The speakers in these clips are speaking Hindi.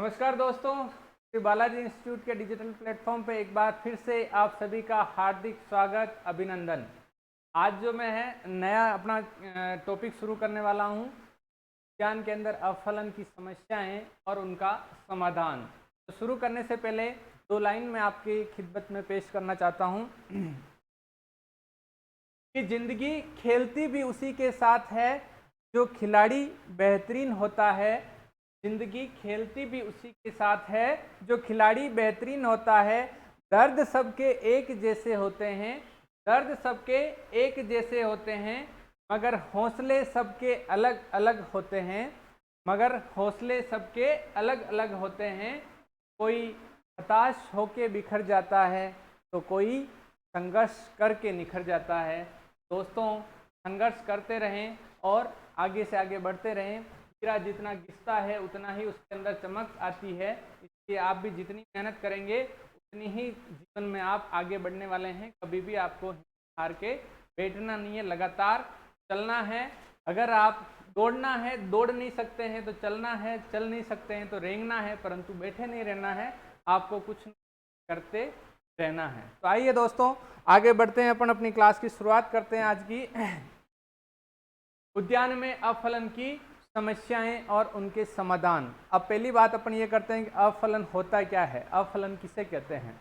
नमस्कार दोस्तों, श्री बालाजी इंस्टीट्यूट के डिजिटल प्लेटफॉर्म पे एक बार फिर से आप सभी का हार्दिक स्वागत, अभिनंदन। आज जो मैं है नया अपना टॉपिक शुरू करने वाला हूँ, विज्ञान के अंदर अवफलन की समस्याएं और उनका समाधान। तो शुरू करने से पहले दो लाइन मैं आपकी खिदमत में पेश करना चाहता हूँ कि जिंदगी खेलती भी उसी के साथ है जो खिलाड़ी बेहतरीन होता है। जिंदगी खेलती भी उसी के साथ है जो खिलाड़ी बेहतरीन होता है। दर्द सबके एक जैसे होते हैं, दर्द सबके एक जैसे होते हैं, मगर हौसले सबके अलग अलग होते हैं, मगर हौसले सबके अलग अलग होते हैं। कोई हताश होके बिखर जाता है तो कोई संघर्ष करके निखर जाता है। दोस्तों, संघर्ष करते रहें और आगे से आगे बढ़ते रहें। हीरा जितना घिसता है उतना ही उसके अंदर चमक आती है, इसलिए आप भी जितनी मेहनत करेंगे उतनी ही जीवन में आप आगे बढ़ने वाले हैं। कभी भी आपको हार के बैठना नहीं है, लगातार चलना है। अगर आप दौड़ना है, दौड़ नहीं सकते हैं तो चलना है, चल नहीं सकते हैं तो रेंगना है, परंतु बैठे नहीं रहना है, आपको कुछ करते रहना है। तो आइए दोस्तों, आगे बढ़ते हैं, अपन अपनी क्लास की शुरुआत करते हैं आज की। उद्यान में अवफलन की समस्याएं और उनके समाधान। अब पहली बात अपन ये करते हैं कि अवफलन होता क्या है, अवफलन किसे कहते हैं।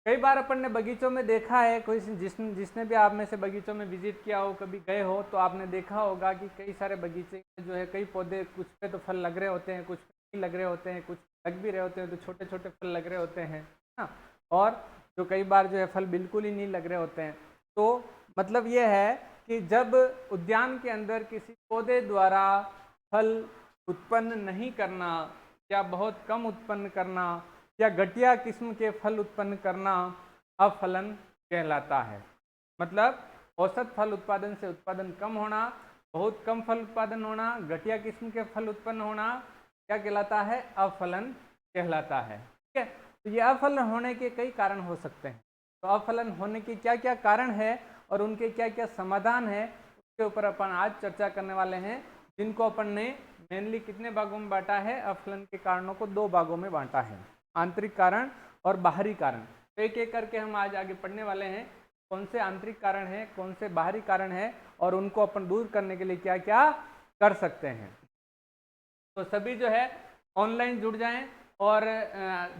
कई बार अपन ने बगीचों में देखा है, कोई जिसने भी आप में से बगीचों में विजिट किया हो, कभी गए हो, तो आपने देखा होगा कि कई सारे बगीचे जो है, कई पौधे, कुछ पे तो फल लग रहे होते हैं, कुछ पे नहीं लग रहे होते हैं, कुछ लग भी रहे होते हैं तो छोटे छोटे फल लग रहे होते हैं ना, और जो कई बार जो है फल बिल्कुल ही नहीं लग रहे होते हैं। तो मतलब ये है कि जब उद्यान के अंदर किसी पौधे द्वारा फल उत्पन्न नहीं करना या बहुत कम उत्पन्न करना या घटिया किस्म के फल उत्पन्न करना अवफलन कहलाता है। मतलब औसत फल उत्पादन से उत्पादन कम होना, बहुत कम फल उत्पादन होना, घटिया किस्म के फल उत्पन्न होना क्या कहलाता है, अवफलन कहलाता है। ठीक है, तो ये अवफलन होने के कई कारण हो सकते हैं। तो अवफलन होने के क्या क्या कारण है और उनके क्या क्या समाधान है, उसके ऊपर अपन आज चर्चा करने वाले हैं, जिनको अपन ने मेनली कितने भागों में बांटा है, अवफलन के कारणों को दो भागों में बांटा है, आंतरिक कारण और बाहरी कारण। तो एक एक करके हम आज आगे पढ़ने वाले हैं, कौन से आंतरिक कारण है, कौन से बाहरी कारण है और उनको अपन दूर करने के लिए क्या क्या कर सकते हैं। तो सभी जो है ऑनलाइन जुड़ जाएं, और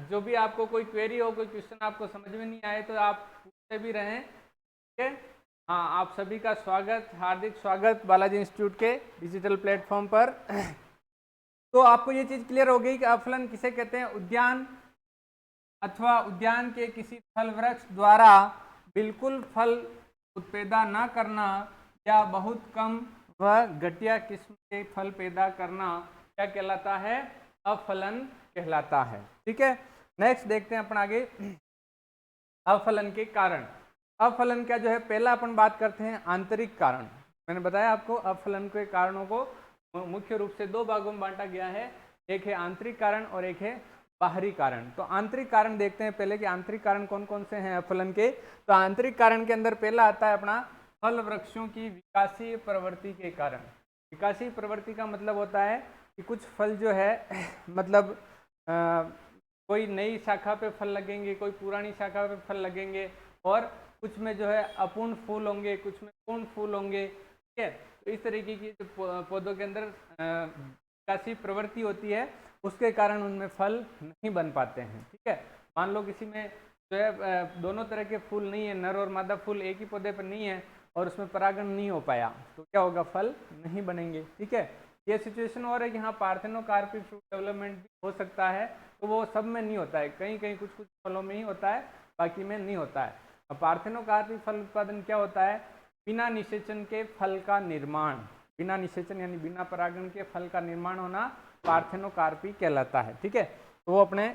जो भी आपको कोई क्वेरी हो, कोई क्वेश्चन आपको समझ में नहीं आए तो आप पूछते भी रहें। ठीक है, हाँ, आप सभी का स्वागत, हार्दिक स्वागत बालाजी इंस्टीट्यूट के डिजिटल प्लेटफॉर्म पर। तो आपको ये चीज़ क्लियर हो गई कि अवफलन किसे कहते हैं। उद्यान अथवा उद्यान के किसी फल वृक्ष द्वारा बिल्कुल फल उत्पैदा न करना या बहुत कम व घटिया किस्म के फल पैदा करना क्या कहलाता है, अवफलन कहलाता है। ठीक है, नेक्स्ट देखते हैं अपन आगे अवफलन के कारण। अवफलन का जो है, पहला अपन बात करते हैं आंतरिक कारण। मैंने बताया आपको अवफलन के कारणों को मुख्य रूप से दो भागों में बांटा गया है, एक है आंतरिक कारण और एक है बाहरी कारण। तो आंतरिक कारण देखते हैं पहले कि आंतरिक कारण कौन कौन से हैं अवफलन के। तो आंतरिक कारण के अंदर पहला आता है अपना फल वृक्षों की विकासीय प्रवृत्ति के कारण। विकासीय प्रवृत्ति का मतलब होता है कि कुछ फल जो है मतलब कोई नई शाखा पे फल लगेंगे, कोई पुरानी शाखा पे फल लगेंगे, और कुछ में जो है अपूर्ण फूल होंगे, कुछ में पूर्ण फूल होंगे। ठीक है, तो इस तरीके की जो पौधों के अंदर विकासीय प्रवृत्ति होती है, उसके कारण उनमें फल नहीं बन पाते हैं। ठीक है, मान लो किसी में जो है दोनों तरह के फूल नहीं है, नर और मादा फूल एक ही पौधे पर नहीं है और उसमें परागण नहीं हो पाया, तो क्या होगा, फल नहीं बनेंगे। ठीक है, ये सिचुएशन और है कि यहाँ पार्थेनोकार्पी फ्रूट डेवलपमेंट भी हो सकता है, तो वो सब में नहीं होता है, कहीं कहीं कुछ कुछ फलों में ही होता है, बाकी में नहीं होता है। अब पार्थेनोकार्पी फल उत्पादन क्या होता है, बिना निषेचन के फल का निर्माण, बिना निषेचन यानी बिना परागण के फल का निर्माण होना पार्थेनोकार्पी कहलाता है। ठीक है, तो वो अपने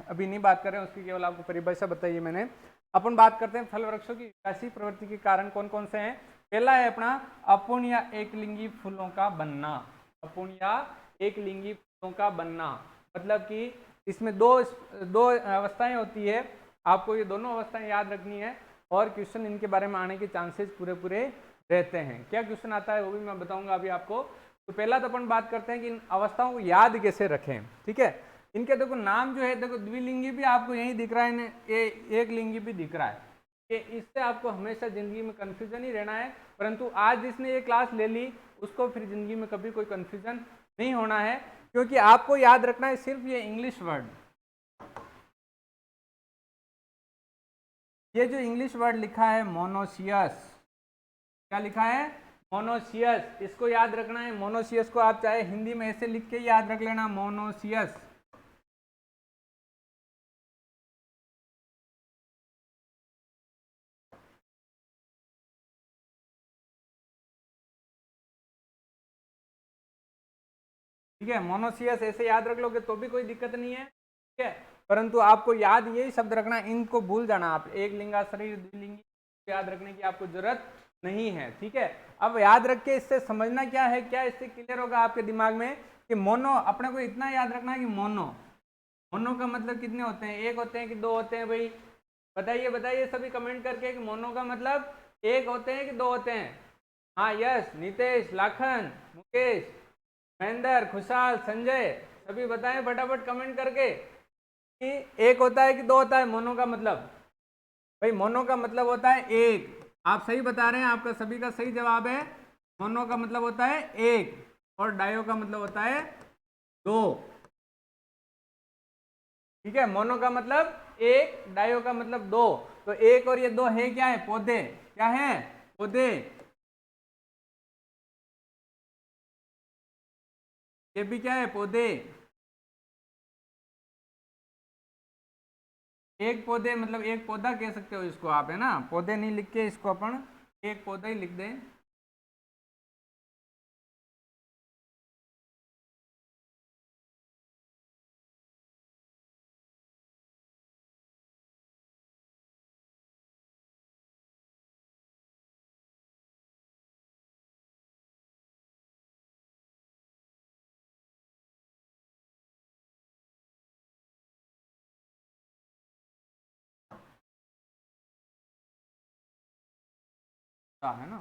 अभी नहीं बात कर रहे हैं, उसकी केवल आपको परिभाषा बताइए मैंने। अपन बात करते हैं फल वृक्षों की विकासीय प्रवृत्ति के कारण कौन कौन से हैं। पहला है अपना अपूर्ण या एकलिंगी फूलों का बनना। अपूर्ण या एकलिंगी फूलों का बनना मतलब कि इसमें दो अवस्थाएं होती है, आपको ये दोनों अवस्थाएं याद रखनी है, और क्वेश्चन इनके बारे में आने के चांसेस पूरे पूरे रहते हैं। क्या क्वेश्चन आता है वो भी मैं बताऊंगा अभी आपको। तो पहला तो अपन बात करते हैं कि इन अवस्थाओं को याद कैसे रखें। ठीक है, इनके देखो नाम जो है, देखो द्विलिंगी भी आपको यही दिख रहा है, एक लिंगी भी दिख रहा है। कि इससे आपको हमेशा जिंदगी में कंफ्यूजन ही रहना है, परंतु आज जिसने ये क्लास ले ली उसको फिर जिंदगी में कभी कोई कंफ्यूजन नहीं होना है, क्योंकि आपको याद रखना है सिर्फ ये इंग्लिश वर्ड। ये जो इंग्लिश वर्ड लिखा है मोनोसियस, क्या लिखा है? मोनोसियस। इसको याद रखना है। मोनोसियस को आप चाहे हिंदी में ऐसे लिख के याद रख लेना, मोनोसियस। ठीक है, मोनोसियस ऐसे याद रख लोगे तो भी कोई दिक्कत नहीं है। ठीक है, परंतु आपको याद यही शब्द रखना, इनको भूल जाना आप। एक लिंगाश्रयी द्विलिंगी याद रखने की आपको जरूरत नहीं है। ठीक है, अब याद रख के इससे समझना क्या है, क्या इससे क्लियर होगा आपके दिमाग में कि मोनो, अपने को इतना याद रखना है कि मोनो, मोनो का मतलब कितने होते हैं? एक होते हैं कि दो होते हैं भाई? बताइए बताइए सभी कमेंट करके कि मोनो का मतलब एक होते हैं कि दो होते हैं? हाँ यस, नितेश, लाखन, मुकेश, महेंद्र, खुशहाल, संजय, सभी बताएं फटाफट कमेंट करके कि एक होता है कि दो होता है मोनो का मतलब? भाई मोनो का मतलब होता है एक। आप सही बता रहे हैं, आपका सभी का सही जवाब है। मोनो का मतलब होता है एक और डायो का मतलब होता है दो। ठीक है, मोनो का मतलब एक, डायो का मतलब दो। तो एक और ये दो है क्या है? पौधे। क्या है? पौधे। ये भी क्या है? पौधे। एक पौधे मतलब एक पौधा कह सकते हो इसको आप, है ना? पौधे नहीं लिख के इसको अपन एक पौधा ही लिख दें। है ना?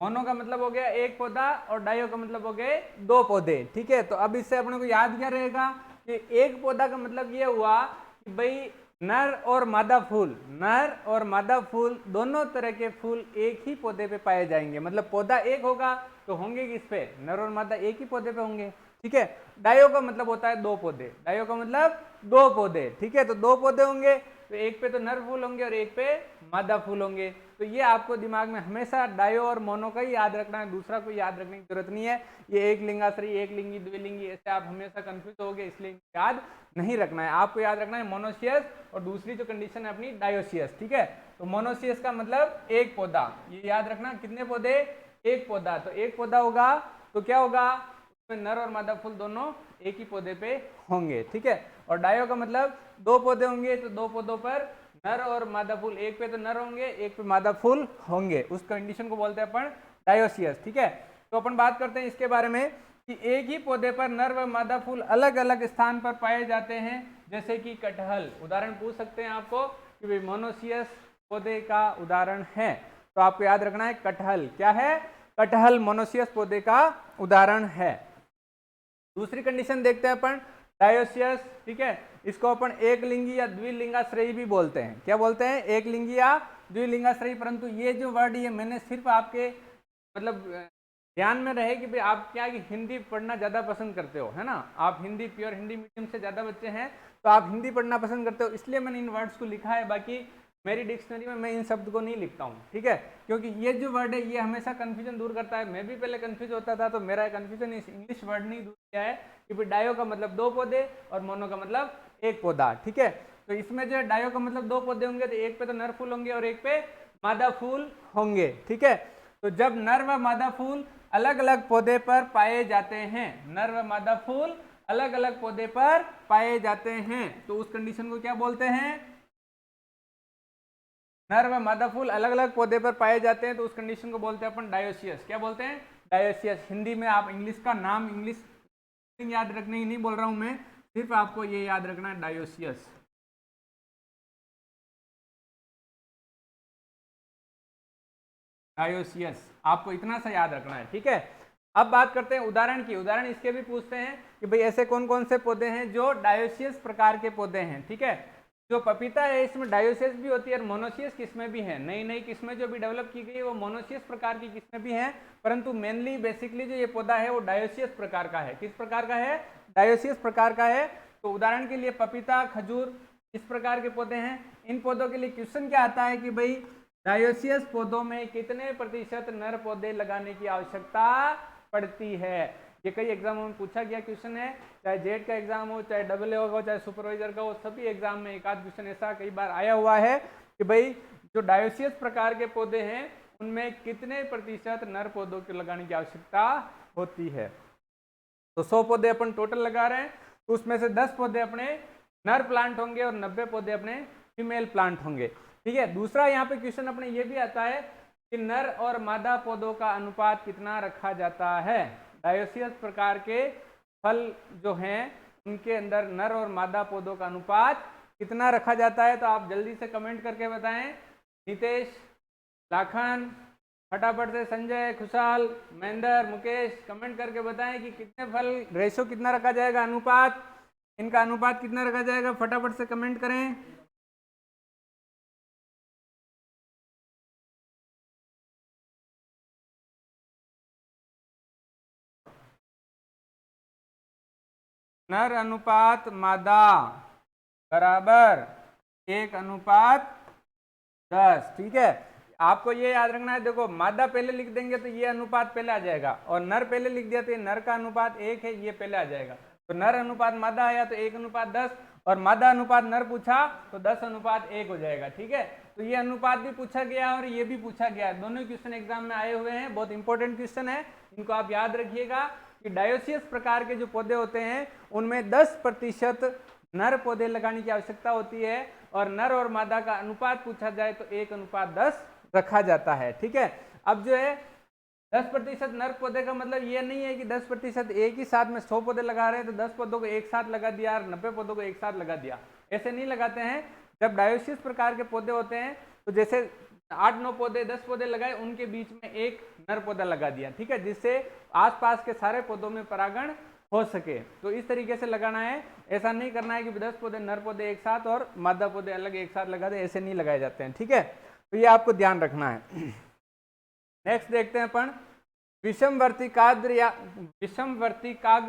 मोनो का मतलब हो गया एक पौधा और डायो का मतलब हो गए दो पौधे। ठीक है, तो अब इससे अपने को याद क्या रहेगा कि एक पौधा का मतलब ये हुआ कि भाई नर और मादा फूल, नर और मादा फूल दोनों तरह के फूल एक ही पौधे पे पाए जाएंगे। मतलब पौधा एक होगा तो होंगे किस पे? नर और मादा एक ही पौधे पे होंगे। ठीक है, डायो का मतलब होता है दो पौधे, डायो का मतलब दो पौधे। ठीक है, तो दो पौधे होंगे तो एक पे तो नर फूल होंगे और एक पे मादा फूल होंगे। तो ये आपको दिमाग में हमेशा डायो और मोनो का ही याद रखना है, दूसरा कोई याद रखने की जरूरत नहीं है। ये एक लिंगाश्रयी, एक लिंगी, द्विलिंगी, ऐसे आप हमेशा कंफ्यूज होगे, इसलिए याद नहीं रखना है। आपको याद रखना है मोनोसियस और दूसरी जो कंडीशन है अपनी डायोसियस। ठीक है, तो मोनोसियस का मतलब एक पौधा, ये याद रखना। कितने पौधे? एक पौधा। तो एक पौधा होगा तो क्या होगा? उसमें नर और मादा फूल दोनों एक ही पौधे पे होंगे। ठीक है, और डायो का मतलब दो पौधे होंगे तो दो पौधों पर नर और मादा फूल, एक पे तो नर होंगे एक पे मादा फूल होंगे। उस कंडीशन को बोलते हैं अपन डायोसियस। ठीक है, तो अपन बात करते हैं इसके बारे में कि एक ही पौधे पर नर व मादा फूल अलग अलग स्थान पर पाए जाते हैं, जैसे कि कटहल। उदाहरण पूछ सकते हैं आपको कि भाई मोनोसियस पौधे का उदाहरण है, तो आपको याद रखना है कटहल। क्या है? कटहल मोनोसियस पौधे का उदाहरण है। दूसरी कंडीशन देखते हैं अपन डायोसियस। ठीक है, इसको अपन एक लिंगी या द्विलिंगाश्रयी भी बोलते हैं। क्या बोलते हैं? एक लिंगी या द्विलिंगाश्रयी। परंतु ये जो वर्ड ये मैंने सिर्फ आपके मतलब ध्यान में रहे कि भाई आप क्या कि हिंदी पढ़ना ज़्यादा पसंद करते हो, है ना? आप हिंदी, प्योर हिंदी मीडियम से ज़्यादा बच्चे हैं तो आप हिंदी पढ़ना पसंद करते हो, इसलिए मैंने इन वर्ड्स को लिखा है। बाकी मेरी डिक्शनरी में मैं इन शब्द को नहीं लिखता हूँ। ठीक है, क्योंकि ये जो वर्ड है ये हमेशा कंफ्यूजन दूर करता है। मैं भी पहले कंफ्यूज होता था, तो मेरा कंफ्यूजन इस इंग्लिश वर्ड ने दूर किया है कि भाई डायो का मतलब दो पौधे और मोनो का मतलब एक पौधा। ठीक है, तो इसमें जो है डायो का मतलब दो पौधे होंगे तो एक पे तो नर फूल होंगे और एक पे मादा फूल होंगे। ठीक है, तो जब नर व मादा फूल अलग अलग पौधे पर पाए जाते हैं, नर व मादा फूल अलग अलग पौधे पर पाए जाते हैं, तो उस कंडीशन को क्या बोलते हैं? नर व मादा फूल अलग अलग पौधे पर पाए जाते हैं तो उस कंडीशन को बोलते हैं अपन डायोसियस। क्या बोलते हैं? डायोसियस। हिंदी में आप इंग्लिश का नाम, इंग्लिश याद रखने ही नहीं बोल रहा हूं मैं, सिर्फ आपको ये याद रखना है डायोसियस। डायोसियस आपको इतना सा याद रखना है। ठीक है, अब बात करते हैं उदाहरण की। उदाहरण इसके भी पूछते हैं कि भाई ऐसे कौन कौन से पौधे हैं जो डायोसियस प्रकार के पौधे हैं। ठीक है, जो पपीता है इसमें डायोसियस भी होती है और मोनोसियस किस्में भी हैं। नई नई किस्में जो भी डेवलप की गई है वो मोनोसियस प्रकार की किस्में भी हैं, परंतु मेनली बेसिकली जो ये पौधा है वो डायोसियस प्रकार का है। किस प्रकार का है? डायोसियस प्रकार का है। तो उदाहरण के लिए पपीता, खजूर इस प्रकार के पौधे हैं। इन पौधों के लिए क्वेश्चन क्या आता है कि भाई डायोसियस पौधों में कितने प्रतिशत नर पौधे लगाने की आवश्यकता पड़ती है। ये कई एग्जामों में पूछा गया क्वेश्चन है, चाहे जेड का एग्जाम हो, चाहे डबल हो, चाहे सुपरवाइजर का हो, सभी एग्जाम में एक आध क्वेश्चन ऐसा कई बार आया हुआ है कि भाई जो डायोसियस प्रकार के पौधे हैं उनमें कितने प्रतिशत नर पौधों के लगाने की आवश्यकता होती है। तो 100 पौधे अपन टोटल लगा रहे हैं, तो उसमें से 10 पौधे अपने नर प्लांट होंगे और 90 पौधे अपने फीमेल प्लांट होंगे। ठीक है, दूसरा यहाँ पे क्वेश्चन अपने ये भी आता है कि नर और मादा पौधों का अनुपात कितना रखा जाता है। डायोसियस प्रकार के फल जो हैं उनके अंदर नर और मादा पौधों का अनुपात कितना रखा जाता है। तो आप जल्दी से कमेंट करके बताएं। नितेश, लाखन, फटाफट से संजय, खुशहाल, महेंद्र, मुकेश कमेंट करके बताएं कि कितने फल रेशो कितना रखा जाएगा, अनुपात, इनका अनुपात कितना रखा जाएगा। फटाफट से कमेंट करें। नर अनुपात मादा बराबर 1:10। ठीक है, आपको ये याद रखना है। देखो मादा पहले लिख देंगे तो ये अनुपात पहले आ जाएगा, और नर पहले लिख दिया तो ये नर का अनुपात 1 है, ये पहले आ जाएगा। तो नर अनुपात मादा आया तो 1:10, और मादा अनुपात नर पूछा तो 10:1 हो जाएगा। ठीक है, तो ये अनुपात भी पूछा गया और ये भी पूछा गया, दोनों क्वेश्चन एग्जाम में आए हुए हैं। बहुत इंपॉर्टेंट क्वेश्चन है, इनको आप याद रखिएगा कि डायोसियस प्रकार के जो पौधे होते हैं उनमें 10% नर पौधे लगाने की आवश्यकता होती है, और नर और मादा का अनुपात पूछा जाए तो 1:10 रखा जाता है। ठीक है, अब जो है 10% नर पौधे का मतलब ये नहीं है कि 10% एक ही साथ में 100 पौधे लगा रहे हैं तो 10 पौधों को एक साथ लगा दिया और 90 पौधों को एक साथ लगा दिया, ऐसे नहीं लगाते हैं। जब डायोसियस प्रकार के पौधे होते हैं तो जैसे 8-9 पौधे 10 पौधे लगाए, उनके बीच में एक नर पौधा लगा दिया। ठीक है, जिससे आसपास के सारे पौधों में परागण हो सके। तो इस तरीके से लगाना है, ऐसा नहीं करना है कि 10 पौधे नर पौधे एक साथ और मादा पौधे अलग एक साथ लगा दे, ऐसे नहीं लगाए जाते हैं। ठीक है, तो ये आपको ध्यान रखना है। नेक्स्ट देखते हैं अपन विषमवर्तिकाग्र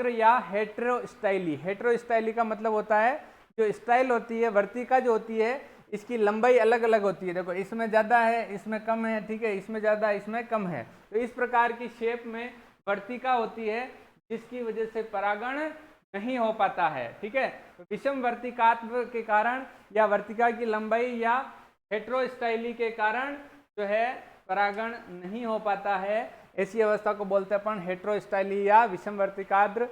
या हेटेरोस्टाइली। हेटेरोस्टाइली का मतलब होता है जो स्टाइल होती है, वर्तिका जो होती है इसकी लंबाई अलग अलग होती है। देखो इसमें ज़्यादा है, इसमें कम है। ठीक है, इसमें ज़्यादा, इसमें कम है। तो इस प्रकार की शेप में वर्तिका होती है जिसकी वजह से परागण नहीं हो पाता है। ठीक है, तो विषम वर्तिकात्व के कारण या वर्तिका की लंबाई या हेटेरोस्टाइली के कारण जो है परागण नहीं हो पाता है, ऐसी अवस्था को बोलते हैं अपन हेटेरोस्टाइली या विषमवर्तिकाग्र।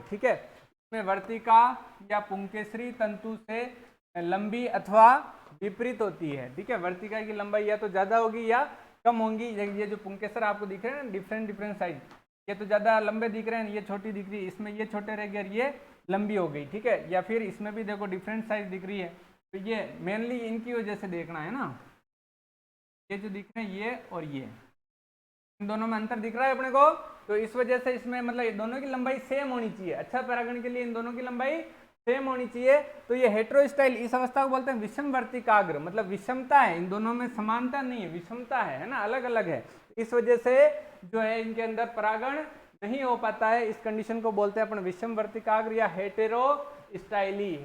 ठीक है, इसमें वर्तिका या पुंकेसरी तंतु से लंबी अथवा विपरीत होती है। ठीक है, वर्तिका की लंबाई या तो ज्यादा होगी या कम होंगी। ये जो पुंकेसर आपको दिख रहे हैं ना, डिफरेंट साइज, ये तो ज्यादा लंबे दिख रहे हैं, ये छोटी दिख रही है, इसमें ये छोटे रह गए, ये लंबी हो गई। ठीक है, या फिर इसमें भी देखो डिफरेंट साइज दिख रही है, तो ये मेनली इनकी वजह से देखना है ना। ये जो दिख रहे हैं ये और ये, इन दोनों में अंतर दिख रहा है अपने को, तो इस वजह से इसमें मतलब दोनों की लंबाई सेम होनी चाहिए। अच्छा परागण के लिए इन दोनों की लंबाई सेम होनी चाहिए। तो ये हेटेरोस्टाइल, इस अवस्था को बोलते हैं विषमवर्तिकाग्र, मतलब विषमता है, इन दोनों में समानता नहीं है, विषमता है ना, अलग अलग है। इस वजह से जो है इनके अंदर परागण नहीं हो पाता है। इस कंडीशन को बोलते हैं अपन विषमवर्तिकाग्र या हेटेरोस्टाइली।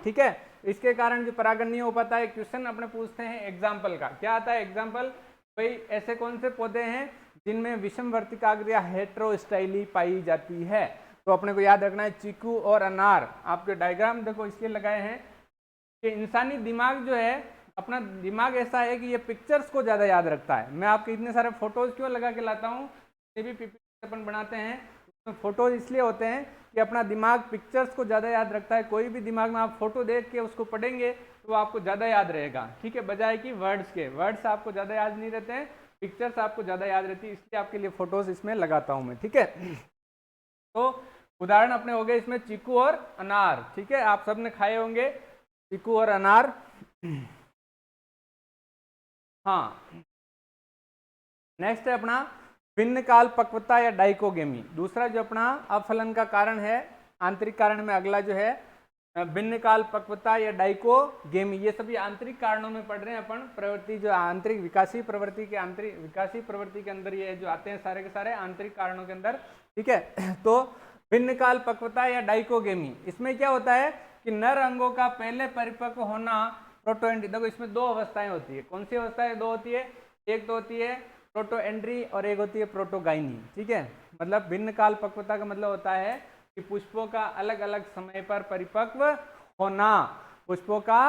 ठीक है, इसके कारण जो परागण नहीं हो पाता है। क्वेश्चन अपने पूछते हैं एग्जाम्पल का, क्या आता है एग्जाम्पल, भाई ऐसे कौन से पौधे हैं जिनमें विषमवर्तिकाग्र या हेटेरोस्टाइली पाई जाती है। तो अपने को याद रखना है चीकू और अनार। आपके डायग्राम देखो इसके लगाए हैं कि इंसानी दिमाग जो है, अपना दिमाग ऐसा है कि ये पिक्चर्स को ज़्यादा याद रखता है। मैं आपके इतने सारे फोटोज क्यों लगा के लाता हूँ, ये भी पीपीटी अपन बनाते हैं, उसमें फोटोज इसलिए होते हैं कि अपना दिमाग पिक्चर्स को ज़्यादा याद रखता है। कोई भी दिमाग में आप फोटो देख के उसको पढ़ेंगे तो आपको ज़्यादा याद रहेगा। ठीक है, बजाय कि वर्ड्स के, वर्ड्स आपको ज़्यादा याद नहीं रहते हैं, पिक्चर्स आपको ज़्यादा याद रहती है, इसलिए आपके लिए फोटोज इसमें लगाता हूँ मैं। ठीक है, तो उदाहरण अपने हो गए इसमें चीकू और अनार। ठीक है, आप सबने खाए होंगे चीकू और अनार। हाँ, नेक्स्ट है अपना भिन्न काल पक्वता या डाइकोगेमी। दूसरा जो अपना अफलन का कारण है, आंतरिक कारण में अगला जो है भिन्न काल पक्वता या डाइकोगेमी। ये सभी आंतरिक कारणों में पढ़ रहे हैं अपन। प्रवृत्ति जो आंतरिक विकासी प्रवृत्ति के अंदर ये जो आते हैं सारे के सारे आंतरिक कारणों के अंदर, ठीक है। तो भिन्न काल पक्वता या डाइकोगेमी, इसमें क्या होता है कि नर अंगों का पहले परिपक्व होना प्रोटोएंड्री। देखो इसमें दो अवस्थाएं होती है। कौन सी अवस्थाएं दो होती है? एक तो होती है प्रोटोएंड्री और एक होती है प्रोटोगाइनी, ठीक है। मतलब भिन्न काल पक्वता का मतलब होता है कि पुष्पों का अलग अलग समय पर परिपक्व होना। पुष्पों का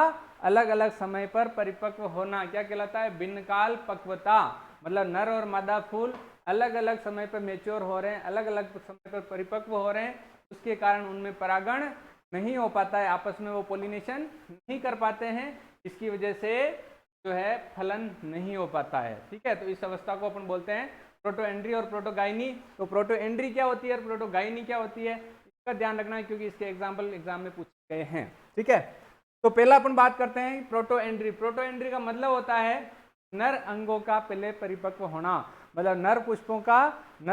अलग अलग समय पर परिपक्व होना क्या कहलाता है? भिन्न काल पक्वता। मतलब नर और मादा फूल अलग अलग समय पर मेच्योर हो रहे हैं, अलग अलग समय पर परिपक्व हो रहे हैं, उसके कारण उनमें परागण नहीं हो पाता है, आपस में वो पोलिनेशन नहीं कर पाते हैं, इसकी वजह से जो है फलन नहीं हो पाता है, ठीक है। तो इस अवस्था को अपन बोलते हैं प्रोटोएंड्री और प्रोटोगाइनी। तो प्रोटोएंड्री क्या होती है और प्रोटोगाइनी क्या होती है, इसका ध्यान रखना है क्योंकि इसके एग्जाम्पल एग्जाम में पूछे गए हैं, ठीक है। तो पहला अपन बात करते हैं प्रोटोएंड्री। प्रोटोएंड्री का मतलब होता है नर अंगों का पहले परिपक्व होना। मतलब नर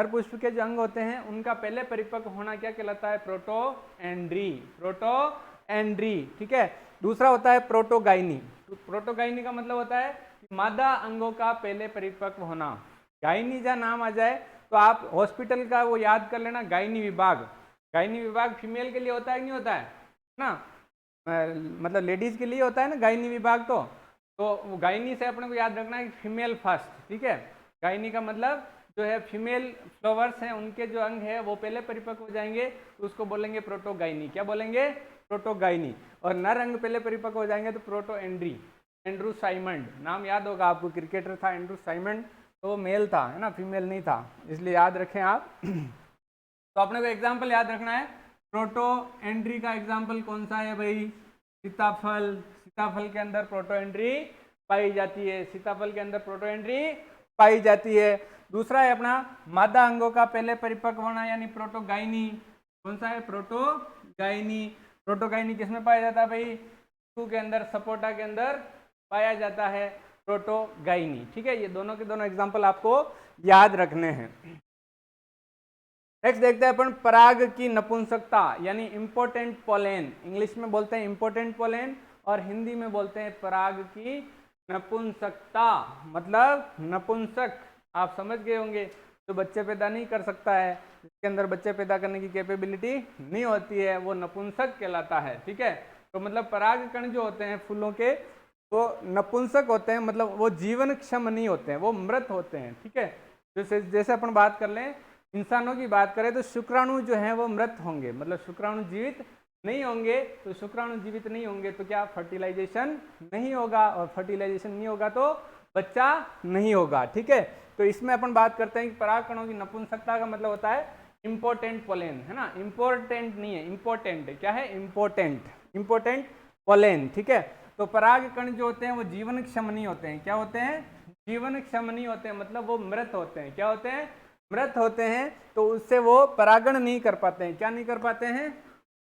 पुष्प के जो अंग होते हैं उनका पहले परिपक्व होना क्या कहलाता है? प्रोटोएंड्री। प्रोटोएंड्री, ठीक है। दूसरा होता है प्रोटोगाइनी। प्रोटोगाइनी का मतलब होता है कि मादा अंगों का पहले परिपक्व होना। गायनी जहाँ नाम आ जाए तो आप हॉस्पिटल का वो याद कर लेना, गायनी विभाग। गायनी विभाग फीमेल के लिए होता है कि नहीं होता है ना, मतलब लेडीज के लिए होता है ना गायनी विभाग। तो वो गायनी से अपने को याद रखना है फीमेल फर्स्ट, ठीक है। गायनी का मतलब जो है फीमेल फ्लावर्स हैं उनके जो अंग है वो पहले परिपक्व हो जाएंगे तो उसको बोलेंगे प्रोटोगाइनी। क्या बोलेंगे? प्रोटोगाइनी। और नर अंग पहले परिपक्व हो जाएंगे तो प्रोटोएंड्री। एंड्रू साइमंड नाम याद होगा आपको, क्रिकेटर था एंड्रू साइमंड, तो वो मेल था, है ना, फीमेल नहीं था, इसलिए याद रखें आप। तो अपने को एग्जाम्पल याद रखना है। प्रोटोएंड्री का एग्जाम्पल कौन सा है भाई? सीताफल। सीताफल के अंदर प्रोटोएंड्री पाई जाती है, सीताफल के अंदर प्रोटोएंड्री पाई जाती है। दूसरा है अपना मादा अंगों का पहले परिपक्व होना यानी प्रोटोगाइनी। कौन सा है? प्रोटोगाइनी। प्रोटोगाइनी किसमें पाया जाता है भाई? के अंदर, सपोटा के अंदर पाया जाता है प्रोटोगाइनी, ठीक है। ये दोनों के दोनों एग्जाम्पल आपको याद रखने हैं। नेक्स्ट देखते हैं अपन पराग की नपुंसकता यानी इंपोर्टेंट पोलेन। इंग्लिश में बोलते हैं इंपोर्टेंट पोलेन और हिंदी में बोलते हैं पराग की नपुंसकता। मतलब नपुंसक आप समझ गए होंगे, जो बच्चे पैदा नहीं कर सकता है, जिसके अंदर बच्चे पैदा करने की कैपेबिलिटी नहीं होती है, वो नपुंसक कहलाता है, ठीक है। तो मतलब पराग कण जो होते हैं फूलों के वो नपुंसक होते हैं, मतलब वो जीवन क्षम नहीं होते हैं, वो मृत होते हैं, ठीक है। जैसे अपन बात कर लें, इंसानों की बात करें तो शुक्राणु जो है वो मृत होंगे, मतलब शुक्राणु जीवित नहीं होंगे। तो शुक्राणु जीवित नहीं होंगे तो क्या फर्टिलाइजेशन नहीं होगा, और फर्टिलाइजेशन नहीं होगा तो बच्चा नहीं होगा, ठीक है। तो इसमें अपन बात करते हैं कि पराग कणों की नपुंसकता का मतलब होता है इंपोर्टेंट पोलेन, है ना। इंपोर्टेंट नहीं है, इंपोर्टेंट क्या है? इंपोर्टेंट पोलेन, ठीक है। तो पराग कण जो होते हैं वो जीवन क्षम नहीं होते हैं। क्या होते हैं? जीवन क्षम नहीं होते हैं, मतलब वो मृत होते हैं। क्या होते हैं? मृत होते हैं। तो उससे वो परागण नहीं कर पाते हैं। क्या नहीं कर पाते हैं?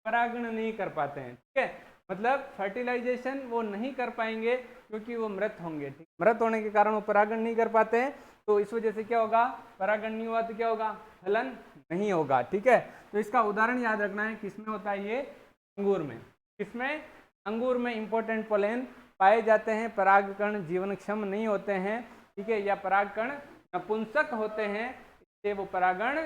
परागण नहीं कर पाते हैं, ठीक है। मतलब फर्टिलाइजेशन वो नहीं कर पाएंगे क्योंकि वो मृत होंगे। मृत होने के कारण वो परागण नहीं कर पाते हैं, तो इस वजह से क्या होगा? परागण नहीं हुआ तो क्या होगा? फलन नहीं होगा, ठीक है। तो इसका उदाहरण याद रखना है, किसमें होता है ये? अंगूर में। किसमें? अंगूर में इंपोर्टेंट पोलेन पाए जाते हैं। परागकण जीवनक्षम नहीं होते हैं, ठीक है, या परागकण नपुंसक होते हैं, इससे वो परागण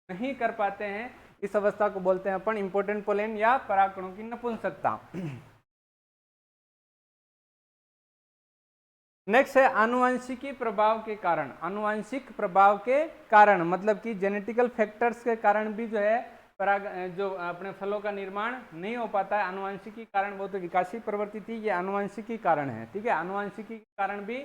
नहीं कर पाते हैं। इस अवस्था को बोलते हैं अपन इंपोर्टेंट पोलेन या परागकणों की नपुंसकता। नेक्स्ट है आनुवंशिकी प्रभाव के कारण। आनुवंशिक प्रभाव के कारण मतलब कि जेनेटिकल फैक्टर्स के कारण भी जो है पराग जो अपने फलों का निर्माण नहीं हो पाता है। आनुवंशिकी कारण वो तो विकासी प्रवृत्ति थी, ये आनुवंशिकी कारण है, ठीक है। आनुवंशिकी के कारण भी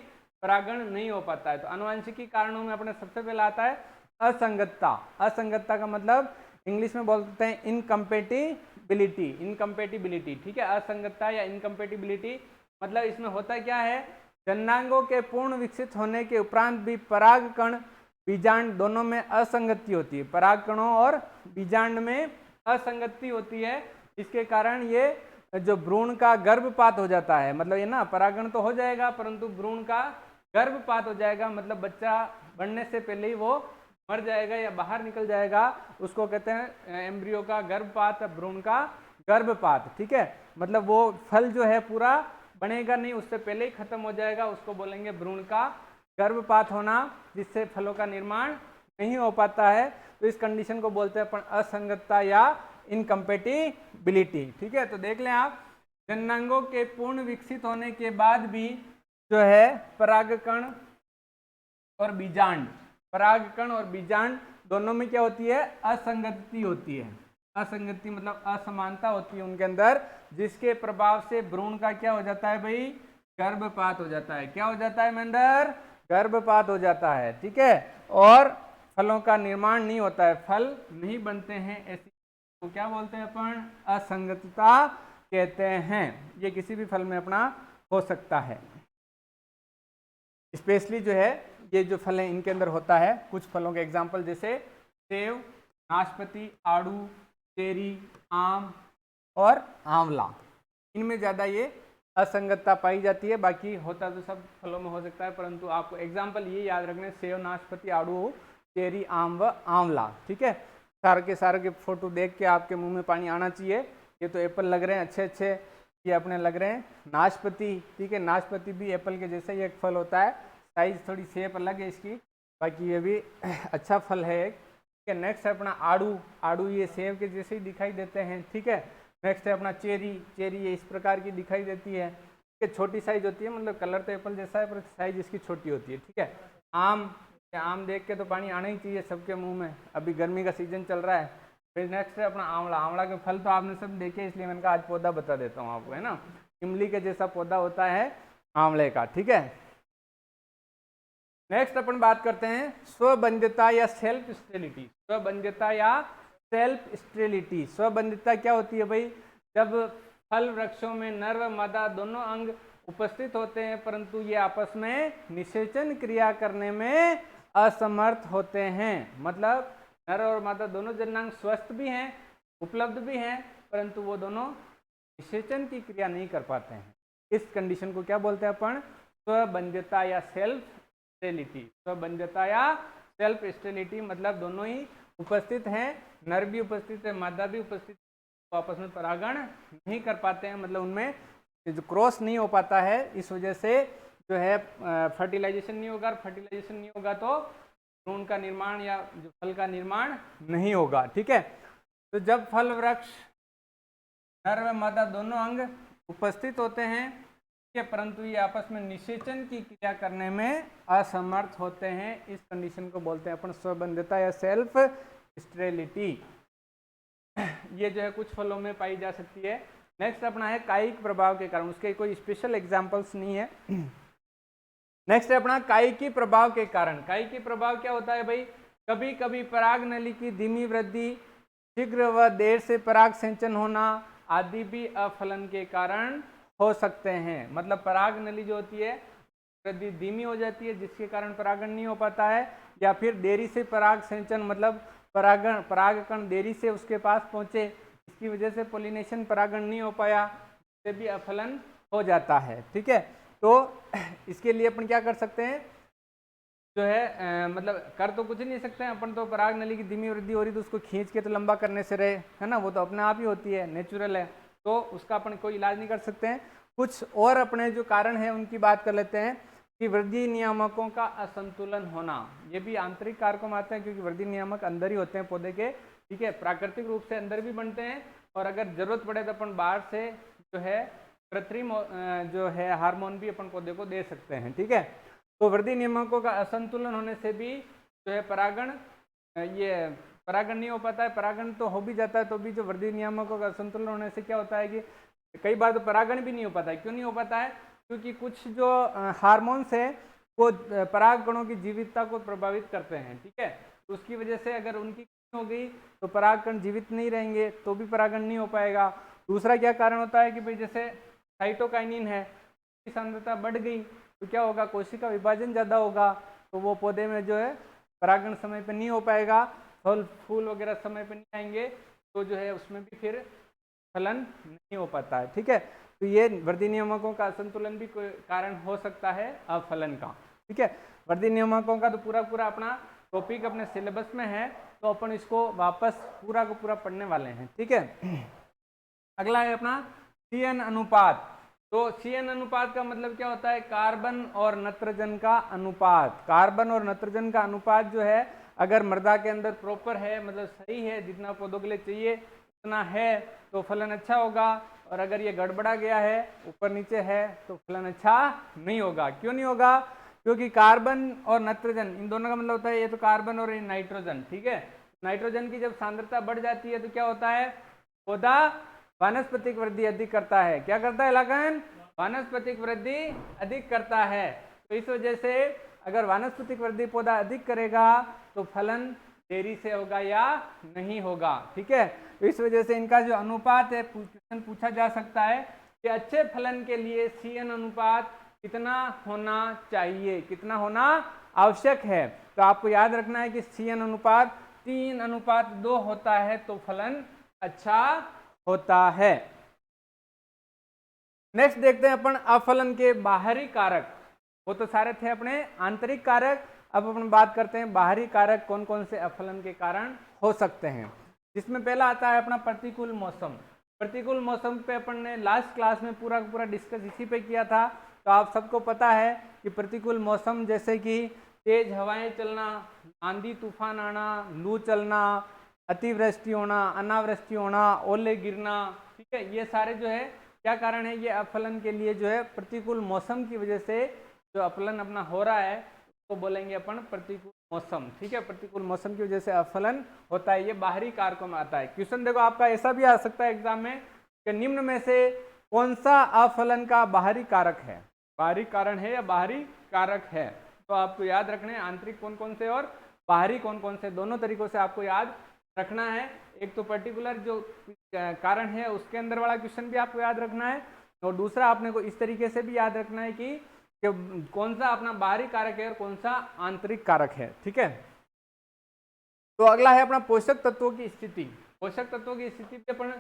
परागण नहीं हो पाता है। तो आनुवंशिकी कारणों में अपने सबसे पहले आता है असंगतता। असंगतता का मतलब इंग्लिश में बोलते हैं इनकम्पेटिबिलिटी। इनकम्पेटिबिलिटी, ठीक है। असंगतता या इनकम्पेटिबिलिटी मतलब इसमें होता क्या है? जननांगों के पूर्ण विकसित होने के उपरांत भी पराग कण बीजांड दोनों में असंगति होती है। पराग कणों और बीजांड में असंगति होती है। इसके कारण ये जो भ्रूण का गर्भपात हो जाता है, मतलब ये ना परागण तो हो जाएगा परंतु भ्रूण का गर्भपात हो जाएगा, मतलब बच्चा बढ़ने से पहले ही वो मर जाएगा या बाहर निकल जाएगा, उसको कहते हैं एम्ब्रियो का गर्भपात, भ्रूण का गर्भपात। ठीक है, मतलब वो फल जो है पूरा बनेगा नहीं, उससे पहले ही खत्म हो जाएगा, उसको बोलेंगे भ्रूण का गर्भपात होना, जिससे फलों का निर्माण नहीं हो पाता है। तो इस कंडीशन को बोलते हैं अपन असंगतता या इनकम्पेटिबिलिटी। ठीक है, तो देख लें आप, जननांगों के पूर्ण विकसित होने के बाद भी जो है परागकण और बीजांड, परागकण और बीजांड दोनों में क्या होती है, असंगति होती है। असंगति मतलब असमानता होती है उनके अंदर, जिसके प्रभाव से भ्रूण का क्या हो जाता है भाई, गर्भपात हो जाता है। क्या हो जाता है मेंढर, गर्भपात हो जाता है। ठीक है, और फलों का निर्माण नहीं होता है, फल नहीं बनते हैं, ऐसी तो क्या बोलते हैं अपन, असंगतता कहते हैं। ये किसी भी फल में अपना हो सकता है। स्पेशली जो है ये जो फल है इनके अंदर होता है। कुछ फलों के एग्जाम्पल जैसे सेव, नाशपाती, आड़ू, चेरी, आम और आंवला, इनमें ज़्यादा ये असंगतता पाई जाती है। बाकी होता तो सब फलों में हो सकता है, परंतु आपको एग्जाम्पल ये याद रखने, सेव, नाशपाती, आड़ू, चेरी, आम व आंवला। ठीक है, सारे के फोटो देख के आपके मुंह में पानी आना चाहिए। ये तो एप्पल लग रहे हैं अच्छे अच्छे, ये अपने लग रहे हैं नाशपाती। ठीक है, नाशपाती भी एप्पल के जैसा ही एक फल होता है, साइज थोड़ी शेप अलग है इसकी, बाकी ये भी अच्छा फल है एक। ठीक है, नेक्स्ट है अपना आड़ू, आड़ू ये सेब के जैसे ही दिखाई देते हैं। ठीक है, नेक्स्ट है अपना चेरी, चेरी ये इस प्रकार की दिखाई देती है, ठीक है, छोटी साइज होती है, मतलब कलर तो एप्पल जैसा है पर साइज इसकी छोटी होती है। ठीक है, आम, आम देख के तो पानी आना ही चाहिए सबके मुंह में, अभी गर्मी का सीजन चल रहा है। फिर नेक्स्ट है अपना आंवला, आंवला के फल तो आपने सब देखे, इसलिए मैंने कहा आज पौधा बता देता हूँ आपको, है ना, इमली के जैसा पौधा होता है आंवले का। ठीक है, नेक्स्ट अपन बात करते हैं स्वबंध्यता या सेल्फ स्टेरिलिटी। स्वबंध्यता या सेल्फ स्टेरिलिटी, स्वबंध्यता क्या होती है भाई, जब फल वृक्षों में नर व मादा दोनों अंग उपस्थित होते हैं, परंतु ये आपस में निषेचन क्रिया करने में असमर्थ होते हैं। मतलब नर और मादा दोनों जननांग स्वस्थ भी हैं, उपलब्ध भी हैं, परंतु वो दोनों निषेचन की क्रिया नहीं कर पाते हैं। इस कंडीशन को क्या बोलते हैं अपन, स्वबंध्यता या सेल्फ स्टेरिलिटी। स्वबंध्यता या सेल्फ स्टेरिलिटी मतलब दोनों ही उपस्थित हैं, नर भी उपस्थित है, मादा भी उपस्थित है, तो आपस में परागण नहीं कर पाते हैं, मतलब उनमें जो क्रॉस नहीं हो पाता है, इस वजह से जो है फर्टिलाइजेशन नहीं होगा, फर्टिलाइजेशन नहीं होगा तो भ्रूण का निर्माण या जो फल का निर्माण नहीं होगा। ठीक है, तो जब फल वृक्ष नर व मादा दोनों अंग उपस्थित होते हैं, परंतु ये आपस में निषेचन की क्रिया करने में असमर्थ होते हैं, इस कंडीशन को बोलते हैं अपन स्वबंध्यता या सेल्फ स्टेरिलिटी। ये जो है कुछ फलों में पाई जा सकती है। नेक्स्ट अपना है कायिक प्रभाव के कारण, उसके कोई स्पेशल एग्जांपल्स नहीं है। नेक्स्ट है अपना कायिकी प्रभाव के कारण। कायिकी प्रभाव क्या होता है भाई, कभी कभी पराग नली की धीमी वृद्धि, शीघ्र व देर से पराग सेचन होना आदि भी अफलन के कारण हो सकते हैं। मतलब पराग नली जो होती है वृद्धि धीमी हो जाती है, जिसके कारण परागण नहीं हो पाता है, या फिर देरी से पराग सेचन मतलब परागकण देरी से उसके पास पहुंचे, इसकी वजह से पोलिनेशन परागण नहीं हो पाया, इससे भी अफलन हो जाता है। ठीक है, तो इसके लिए अपन क्या कर सकते हैं, जो है मतलब कर तो कुछ नहीं सकते हैं अपन, तो पराग नली की धीमी वृद्धि हो रही तो उसको खींच के तो लंबा करने से रहे, है ना, वो तो अपने आप ही होती है, नेचुरल है, तो उसका अपन कोई इलाज नहीं कर सकते हैं। कुछ और अपने जो कारण है उनकी बात कर लेते हैं कि वृद्धि नियामकों का असंतुलन होना, ये भी आंतरिक कारकों में आते हैं, क्योंकि वृद्धि नियामक अंदर ही होते हैं पौधे के। ठीक है, प्राकृतिक रूप से अंदर भी बनते हैं, और अगर जरूरत पड़े तो अपन बाहर से जो है कृत्रिम जो है हार्मोन भी अपन पौधे को दे सकते हैं। ठीक है, तो वृद्धि नियामकों का असंतुलन होने से भी जो है परागण नहीं हो पाता है। परागण तो हो भी जाता है तो भी जो वृद्धि नियामकों का असंतुलन होने से क्या होता है कि कई बार तो परागण भी नहीं हो पाता है। क्यों नहीं हो पाता है, क्योंकि कुछ जो हार्मोन्स है वो परागकणों की जीवितता को प्रभावित करते हैं। ठीक है, तो उसकी वजह से अगर उनकी कमी हो गई तो परागकण जीवित नहीं रहेंगे, तो भी परागण नहीं हो पाएगा। दूसरा क्या कारण होता है कि भाई जैसे साइटोकाइनिन है, उसकी सांद्रता बढ़ गई तो क्या होगा, कोशिका विभाजन ज़्यादा होगा, तो वो पौधे में जो है परागण समय पर नहीं हो पाएगा, फल फूल वगैरह समय पर नहीं आएंगे, तो जो है उसमें भी फिर फलन नहीं हो पाता है। ठीक है, तो ये वृद्धि नियामकों का असंतुलन भी कोई कारण हो सकता है अफलन का। ठीक है, वर्दी नियामकों का तो पूरा पूरा अपना टॉपिक अपने सिलेबस में है, तो अपन इसको वापस पूरा को पूरा पढ़ने वाले हैं, ठीक है। अगला है अपना CN अनुपात। तो CN अनुपात का मतलब क्या होता है, कार्बन और नाइट्रोजन का अनुपात। कार्बन और नाइट्रोजन का अनुपात जो है अगर मृदा के अंदर प्रॉपर है, मतलब सही है, जितना पौधों के लिए चाहिए उतना है तो फलन अच्छा होगा, और अगर ये गड़बड़ा गया है, ऊपर नीचे है, तो फलन अच्छा नहीं होगा। क्यों नहीं होगा? क्योंकि कार्बन और नाइट्रोजन इन दोनों का मतलब होता है, ये तो कार्बन और ये नाइट्रोजन, ठीक है। नाइट्रोजन की जब सांद्रता बढ़ जाती है तो क्या होता है, पौधा वानस्पतिक वृद्धि अधिक करता है। क्या करता है लगन? वानस्पतिक वृद्धि अधिक करता है। तो इस वजह से अगर वानस्पतिक वृद्धि पौधा अधिक करेगा तो फलन देरी से होगा या नहीं होगा, ठीक है। तो इस वजह से इनका जो अनुपात है, क्वेश्चन पूछा जा सकता है कि अच्छे फलन के लिए CN अनुपात कितना होना चाहिए, कितना होना आवश्यक है। तो आपको याद रखना है कि CN अनुपात 3:2 होता है तो फलन अच्छा होता है। नेक्स्ट देखते हैं अपन अफलन के बाहरी कारक। वो तो सारे थे अपने आंतरिक कारक, अब अपन बात करते हैं बाहरी कारक कौन कौन से अफलन के कारण हो सकते हैं। जिसमें पहला आता है अपना प्रतिकूल मौसम। प्रतिकूल मौसम पे अपन ने लास्ट क्लास में पूरा पूरा डिस्कस इसी पे किया था। तो आप सबको पता है कि प्रतिकूल मौसम जैसे कि तेज हवाएं चलना, आंधी तूफान आना, लू चलना, अतिवृष्टि होना, अनावृष्टि होना, ओले गिरना, ठीक है, ये सारे जो है क्या कारण है, ये अफलन के लिए जो है प्रतिकूल मौसम की वजह से जो अफलन अपना हो रहा है उसको बोलेंगे अपन प्रतिकूल मौसम, ठीक है। प्रतिकूल मौसम की वजह से अफलन होता है, ये बाहरी कारकों में आता है। क्वेश्चन देखो आपका ऐसा भी आ सकता है एग्जाम में कि निम्न में से कौन सा अफलन का बाहरी कारक है, बाहरी कारण है या बाहरी कारक है। तो आपको याद रखना है आंतरिक कौन कौन से और बाहरी कौन कौन से, दोनों तरीकों से आपको याद रखना है। एक तो पर्टिकुलर जो कारण है उसके अंदर वाला क्वेश्चन भी आपको याद रखना है, और दूसरा आपने को इस तरीके से भी याद रखना है कि कौन सा अपना बाहरी कारक है और कौन सा आंतरिक कारक है, ठीक है। तो अगला है अपना पोषक तत्वों की स्थिति। पोषक तत्वों की स्थिति पे अपन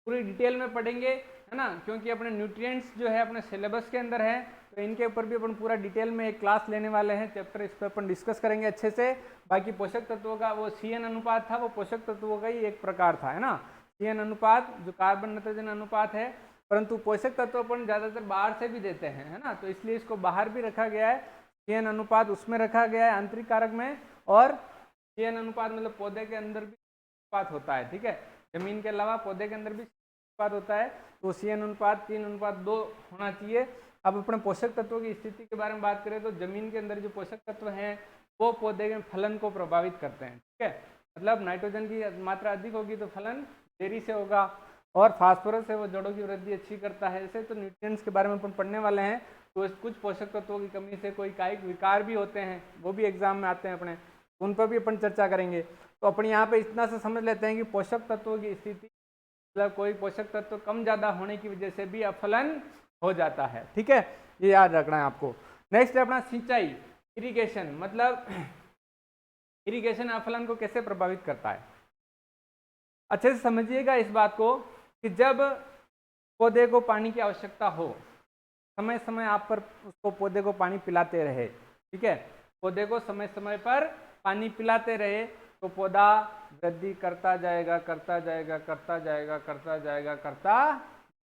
पूरी डिटेल में पढ़ेंगे, है ना, क्योंकि अपने न्यूट्रिएंट्स जो है अपने सिलेबस के अंदर है, तो इनके ऊपर भी अपन पूरा डिटेल में एक क्लास लेने वाले हैं, चैप्टर इस पर अपन डिस्कस करेंगे अच्छे से। बाकी पोषक तत्वों का वो CN अनुपात था, वो पोषक तत्वों का ही एक प्रकार था, है ना, CN अनुपात जो कार्बन नाइट्रोजन अनुपात है। परंतु पोषक तत्व अपन ज़्यादातर बाहर से भी देते हैं, है ना, तो इसलिए इसको बाहर भी रखा गया है। CN अनुपात उसमें रखा गया है आंतरिक कारक में, और CN अनुपात मतलब पौधे के अंदर भी अनुपात होता है, ठीक है, जमीन के अलावा पौधे के अंदर भी अनुपात होता है। तो CN अनुपात 3:2 होना चाहिए। अब अपने पोषक तत्वों की स्थिति के बारे में बात करें तो जमीन के अंदर जो पोषक तत्व हैं वो पौधे के फलन को प्रभावित करते हैं, ठीक है। मतलब नाइट्रोजन की मात्रा अधिक होगी तो फलन देरी से होगा, और फास्फोरस है वो जड़ों की वृद्धि अच्छी करता है। ऐसे तो न्यूट्रिएंट्स के बारे में अपन पढ़ने वाले हैं। तो कुछ पोषक तत्वों की कमी से कोई कायिक विकार भी होते हैं, वो भी एग्जाम में आते हैं अपने, उन पर भी अपन चर्चा करेंगे। तो अपन यहाँ पे इतना से समझ लेते हैं कि पोषक तत्वों की स्थिति मतलब कोई पोषक तत्व कम ज़्यादा होने की वजह से भी अफलन हो जाता है, ठीक है, ये याद रखना है आपको। नेक्स्ट है अपना सिंचाई, इरिगेशन। मतलब इरिगेशन अफलन को कैसे प्रभावित करता है, अच्छे से समझिएगा इस बात को कि जब पौधे को पानी की आवश्यकता हो, समय समय आप पर उसको पौधे को पानी पिलाते रहे, ठीक है, पौधे को समय समय पर पानी पिलाते रहे तो पौधा वृद्धि करता जाएगा करता जाएगा करता जाएगा करता जाएगा करता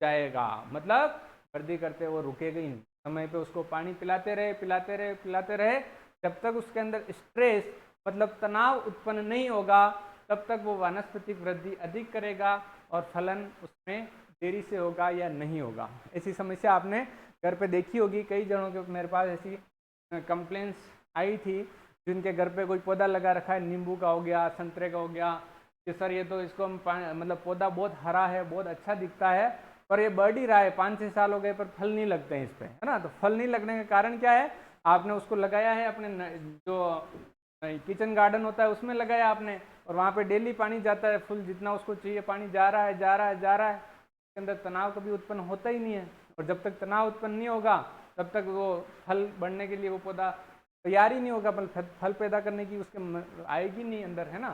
जाएगा, मतलब वृद्धि करते वो रुकेगा ही नहीं। समय पे उसको पानी पिलाते रहे पिलाते रहे पिलाते रहे, जब तक उसके अंदर स्ट्रेस मतलब तनाव उत्पन्न नहीं होगा तब तक वो वानस्पतिक वृद्धि अधिक करेगा और फलन उसमें देरी से होगा या नहीं होगा। ऐसी समस्या आपने घर पे देखी होगी, कई जनों के मेरे पास ऐसी कंप्लेंट्स आई थी जिनके घर पे कोई पौधा लगा रखा है, नींबू का हो गया, संतरे का हो गया, कि सर ये तो इसको हम मतलब पौधा बहुत हरा है, बहुत अच्छा दिखता है, पर ये बढ़ ही रहा है, 5-6 साल हो गए पर फल नहीं लगते हैं इस पे, है ना। तो फल नहीं लगने का कारण क्या है, आपने उसको लगाया है अपने जो किचन गार्डन होता है उसमें लगाया आपने, और वहाँ पे डेली पानी जाता है, फुल जितना उसको चाहिए पानी जा रहा है जा रहा है जा रहा है, उसके अंदर तनाव कभी उत्पन्न होता ही नहीं है। और जब तक तनाव उत्पन्न नहीं होगा तब तक वो फल बढ़ने के लिए वो पौधा तैयार ही नहीं होगा, फल पैदा करने की उसके आएगी नहीं अंदर, है ना।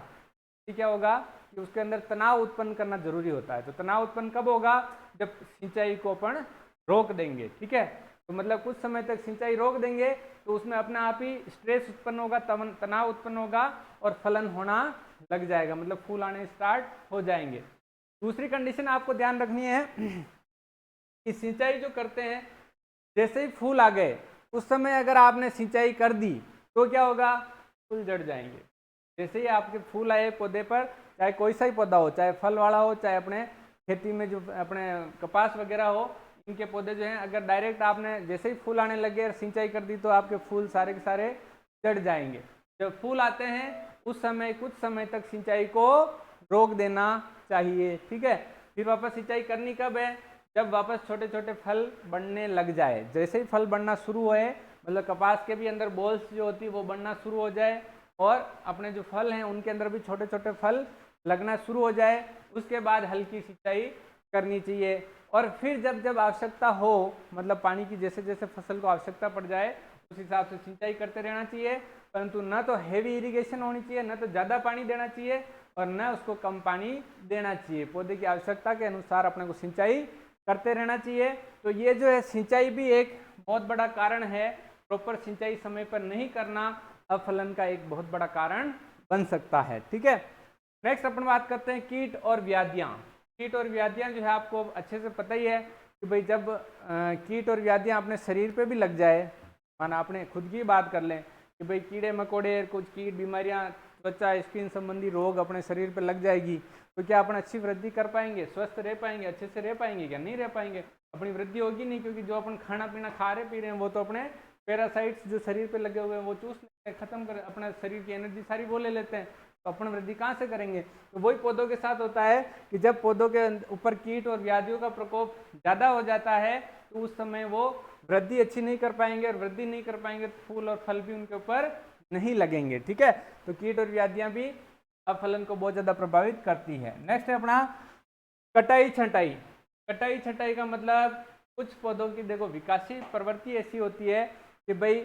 कि क्या होगा कि उसके अंदर तनाव उत्पन्न करना जरूरी होता है। तो तनाव उत्पन्न कब होगा, जब सिंचाई को अपन रोक देंगे, ठीक है। तो मतलब कुछ समय तक सिंचाई रोक देंगे तो उसमें अपने आप ही स्ट्रेस उत्पन्न होगा, तनाव उत्पन्न होगा और फलन होना लग जाएगा, मतलब फूल आने स्टार्ट हो जाएंगे। दूसरी कंडीशन आपको ध्यान रखनी है कि सिंचाई जो करते हैं, जैसे ही फूल आ गए उस समय अगर आपने सिंचाई कर दी तो क्या होगा, फूल जड़ जाएंगे। जैसे ही आपके फूल आए पौधे पर, चाहे कोई सा ही पौधा हो, चाहे फल वाला हो, चाहे अपने खेती में जो अपने कपास वगैरह हो, इनके पौधे जो हैं, अगर डायरेक्ट आपने जैसे ही फूल आने लगे और सिंचाई कर दी तो आपके फूल सारे के सारे जड़ जाएंगे। जब फूल आते हैं उस समय कुछ समय तक सिंचाई को रोक देना चाहिए, ठीक है। फिर वापस सिंचाई करनी कब है, जब वापस छोटे छोटे फल बढ़ने लग जाए। जैसे ही फल बढ़ना शुरू होए, मतलब कपास के भी अंदर बॉल्स जो होती है वो बढ़ना शुरू हो जाए और अपने जो फल हैं उनके अंदर भी छोटे छोटे फल लगना शुरू हो जाए, उसके बाद हल्की सिंचाई करनी चाहिए। और फिर जब जब आवश्यकता हो, मतलब पानी की जैसे जैसे फसल को आवश्यकता पड़ जाए उस हिसाब से सिंचाई करते रहना चाहिए, परंतु न तो हेवी इरिगेशन होनी चाहिए, न तो ज़्यादा पानी देना चाहिए और न उसको कम पानी देना चाहिए। पौधे की आवश्यकता के अनुसार अपने को सिंचाई करते रहना चाहिए। तो ये जो है सिंचाई भी एक बहुत बड़ा कारण है, प्रॉपर सिंचाई समय पर नहीं करना अफलन का एक बहुत बड़ा कारण बन सकता है, ठीक है। नेक्स्ट अपन बात करते हैं कीट और व्याधियां। कीट और व्याधियां जो है आपको अच्छे से पता ही है कि भाई जब कीट और व्याधियां अपने शरीर पे भी लग जाए, माना अपने खुद की बात कर लें कि भाई कीड़े मकोड़े, कुछ कीट बीमारियां, त्वचा स्किन संबंधी रोग अपने शरीर पे लग जाएगी, तो क्या अपन अच्छी वृद्धि कर पाएंगे, स्वस्थ रह पाएंगे, अच्छे से रह पाएंगे? क्या नहीं रह पाएंगे, अपनी वृद्धि होगी नहीं, क्योंकि जो अपन खाना पीना खा रहे पी रहे हैं वो तो अपने पैरासाइट्स जो शरीर पे लगे हुए हैं वो चूस लेते हैं, खत्म कर अपना शरीर की एनर्जी सारी वो ले लेते हैं, तो अपन वृद्धि कहाँ से करेंगे? तो वही पौधों के साथ होता है कि जब पौधों के ऊपर कीट और व्याधियों का प्रकोप ज़्यादा हो जाता है तो उस समय वो वृद्धि अच्छी नहीं कर पाएंगे, और वृद्धि नहीं कर पाएंगे तो फूल और फल भी उनके ऊपर नहीं लगेंगे, ठीक है। तो कीट और व्याधियां भी अफलन को बहुत ज़्यादा प्रभावित करती है। नेक्स्ट है अपना कटाई छंटाई। कटाई छंटाई का मतलब कुछ पौधों की देखो विकासीय प्रवृत्ति ऐसी होती है कि भाई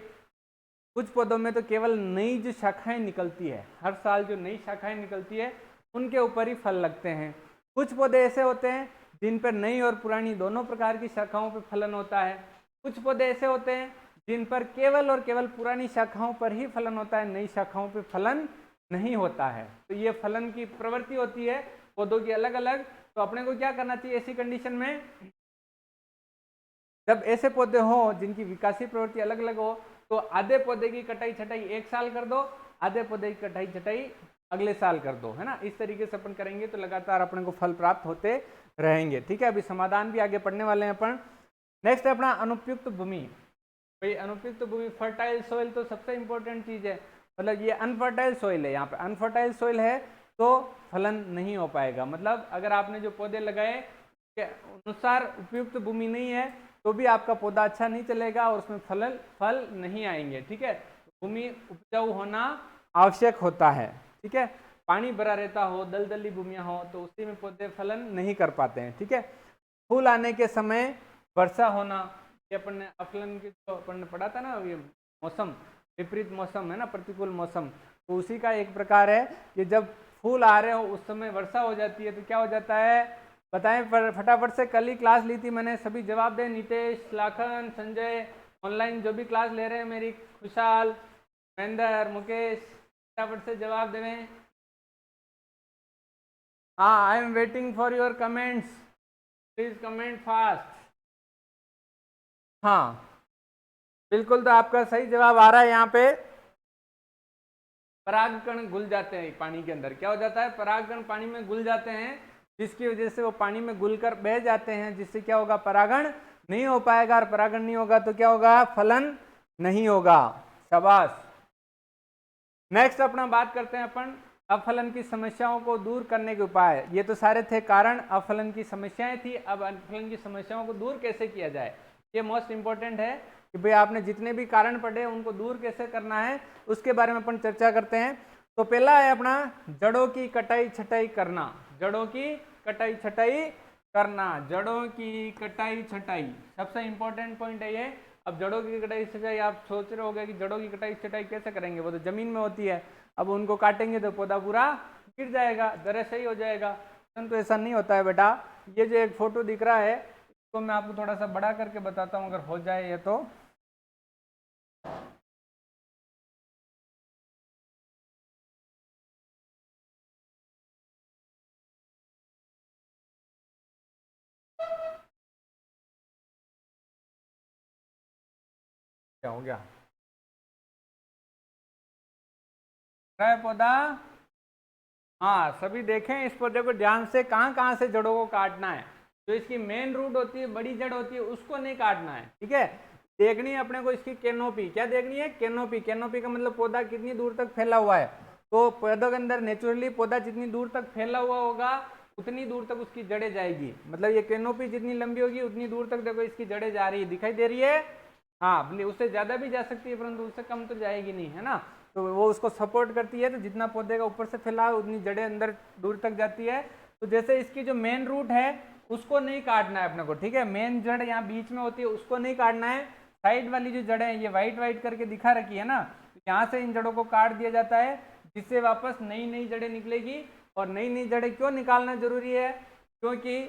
कुछ पौधों में तो केवल नई जो शाखाएं निकलती है, हर साल जो नई शाखाएं निकलती है उनके ऊपर ही फल लगते हैं। कुछ पौधे ऐसे होते हैं जिन पर नई और पुरानी दोनों प्रकार की शाखाओं पर फलन होता है। कुछ पौधे ऐसे होते हैं जिन पर केवल और केवल पुरानी शाखाओं पर ही फलन होता है, नई शाखाओं पर फलन नहीं होता है। तो ये फलन की प्रवृत्ति होती है पौधों की अलग अलग। तो अपने को क्या करना चाहिए ऐसी कंडीशन में, जब ऐसे पौधे हो जिनकी विकासीय प्रवृत्ति अलग अलग हो, तो आधे पौधे की कटाई छटाई एक साल कर दो, आधे पौधे की कटाई छटाई अगले साल कर दो, है ना। इस तरीके से अपन करेंगे तो लगातार अपने को फल प्राप्त होते रहेंगे, ठीक है। अभी समाधान भी आगे पढ़ने वाले हैं अपन। नेक्स्ट है अपना अनुपयुक्त भूमि। भाई अनुपयुक्त भूमि, फर्टाइल सोइल तो सबसे इंपॉर्टेंट चीज है, मतलब ये अनफर्टाइल सोइल है, यहाँ पे अनफर्टाइल सोइल है तो फलन नहीं हो पाएगा। मतलब अगर आपने जो पौधे लगाए के अनुसार उपयुक्त भूमि नहीं है तो भी आपका पौधा अच्छा नहीं चलेगा और उसमें फल नहीं आएंगे, ठीक है। भूमि उपजाऊ होना आवश्यक होता है, ठीक है। पानी भरा रहता हो, दलदली भूमियां हो तो उसी में पौधे फलन नहीं कर पाते हैं, ठीक है। फूल आने के समय वर्षा होना, ये अपन ने अफलन के जो अपन ने पढ़ा था ना, ये मौसम विपरीत मौसम है ना, प्रतिकूल मौसम, तो उसी का एक प्रकार है कि जब फूल आ रहे हो उस समय वर्षा हो जाती है तो क्या हो जाता है बताएं फटाफट से। कल ही क्लास ली थी मैंने, सभी जवाब दें। नीतेश, लाखन, संजय, ऑनलाइन जो भी क्लास ले रहे हैं मेरी, खुशहाल, महेंद्र, मुकेश, फटाफट से जवाब दें। हाँ, I am waiting for your comments, please comment fast. हाँ बिल्कुल, तो आपका सही जवाब आ रहा है। यहाँ पे परागकण घुल जाते हैं पानी के अंदर, क्या हो जाता है, परागकण पानी में घुल जाते हैं, जिसकी वजह से वो पानी में घुलकर बह जाते हैं, जिससे क्या होगा, परागण नहीं हो पाएगा, और परागण नहीं होगा तो क्या होगा, फलन नहीं होगा। शाबाश। नेक्स्ट अपना बात करते हैं अपन अफलन की समस्याओं को दूर करने के उपाय। ये तो सारे थे कारण, अफलन की समस्याएं थी, अब अफलन की समस्याओं को दूर कैसे किया जाए, ये मोस्ट इंपॉर्टेंट है कि भाई आपने जितने भी कारण पढ़े उनको दूर कैसे करना है, उसके बारे में अपन चर्चा करते हैं। तो पहला है अपना जड़ों की कटाई छटाई करना। जड़ों की कटाई छटाई करना, जड़ों की कटाई छटाई सबसे इंपॉर्टेंट पॉइंट है ये। अब जड़ों की कटाई छटाई आप सोच रहे होगे कि जड़ों की कटाई छटाई कैसे करेंगे, वो तो जमीन में होती है, अब उनको काटेंगे तो पौधा पूरा गिर जाएगा, दर सही हो जाएगा। तो ऐसा नहीं होता है बेटा। ये जो एक फोटो दिख रहा है तो मैं आपको थोड़ा सा बड़ा करके बताता हूँ, अगर हो जाए ये तो। क्या हो गया? है पौधा। हाँ, सभी देखें इस पौधे को ध्यान से, कहाँ कहाँ से जड़ों को काटना है। जो इसकी मेन रूट होती है, बड़ी जड़ होती है, उसको नहीं काटना है, ठीक है। देखनी है अपने को इसकी कैनोपी। क्या देखनी है? कैनोपी। कैनोपी का मतलब पौधा कितनी दूर तक फैला हुआ है। तो पौधों के अंदर नेचुरली पौधा जितनी दूर तक फैला हुआ होगा उतनी दूर तक उसकी जड़ें जाएगी। मतलब ये कैनोपी जितनी लंबी होगी उतनी दूर तक देखो इसकी जड़ें जा रही है, दिखाई दे रही है। हाँ, उससे ज्यादा भी जा सकती है परंतु उससे कम तो जाएगी नहीं, है ना। तो वो उसको सपोर्ट करती है। तो जितना पौधे का ऊपर से फैला है उतनी जड़ें अंदर दूर तक जाती है। तो जैसे इसकी जो मेन रूट है उसको नहीं काटना है अपने को, ठीक है। मेन जड़ यहाँ बीच में होती है उसको नहीं काटना है। साइड वाली जो जड़ें हैं ये वाइट वाइट करके दिखा रखी है ना, तो यहाँ से इन जड़ों को काट दिया जाता है, जिससे वापस नई नई जड़ें निकलेगी। और नई नई जड़ें क्यों निकालना जरूरी है? क्योंकि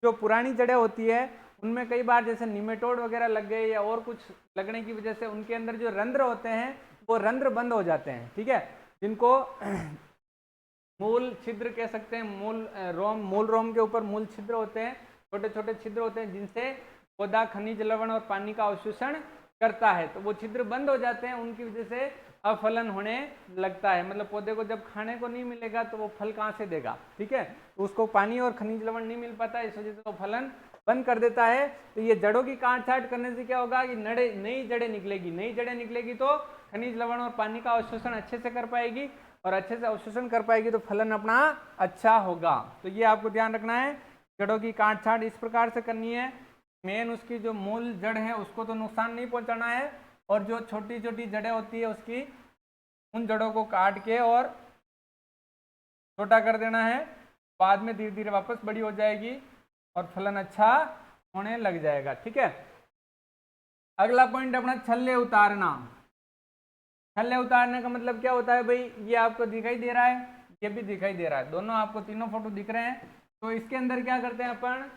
जो पुरानी जड़ें होती है उनमें कई बार जैसे निमेटोड वगैरह लग गए या और कुछ लगने की वजह से उनके अंदर जो रंध्र होते हैं वो रंध्र बंद हो जाते हैं, ठीक है। जिनको मूल छिद्र कह सकते हैं। मूल रोम के ऊपर मूल छिद्र होते हैं, छोटे छोटे छिद्र होते हैं जिनसे पौधा खनिज लवण और पानी का अवशोषण करता है। तो वो छिद्र बंद हो जाते हैं, उनकी वजह से अफलन होने लगता है। मतलब पौधे को जब खाने को नहीं मिलेगा तो वो फल कहाँ से देगा, ठीक है। तो उसको पानी और खनिज लवण नहीं मिल पाता, इस वजह से वो फलन बंद कर देता है। तो ये जड़ों की काट छाट करने से क्या होगा कि नई जड़ें निकलेगी। नई जड़ें निकलेगी तो खनिज लवण और पानी का अवशोषण अच्छे से कर पाएगी, और अच्छे से अवशोषण कर पाएगी तो फलन अपना अच्छा होगा। तो ये आपको ध्यान रखना है, जड़ों की काट छाट इस प्रकार से करनी है। मेन उसकी जो मूल जड़ है उसको तो नुकसान नहीं पहुंचाना है, और जो छोटी छोटी जड़ें होती है उसकी उन जड़ों को काट के और छोटा कर देना है। बाद में धीरे धीरे वापस बड़ी हो जाएगी और फलन अच्छा होने लग जाएगा, ठीक है। अगला पॉइंट अपना छल्ले उतारना। छल्ले उतारने का मतलब क्या होता है भाई? ये आपको दिखाई दे रहा है, ये भी दिखाई दे रहा है, दोनों आपको तीनों फोटो दिख रहे हैं। तो इसके अंदर क्या करते हैं अपन,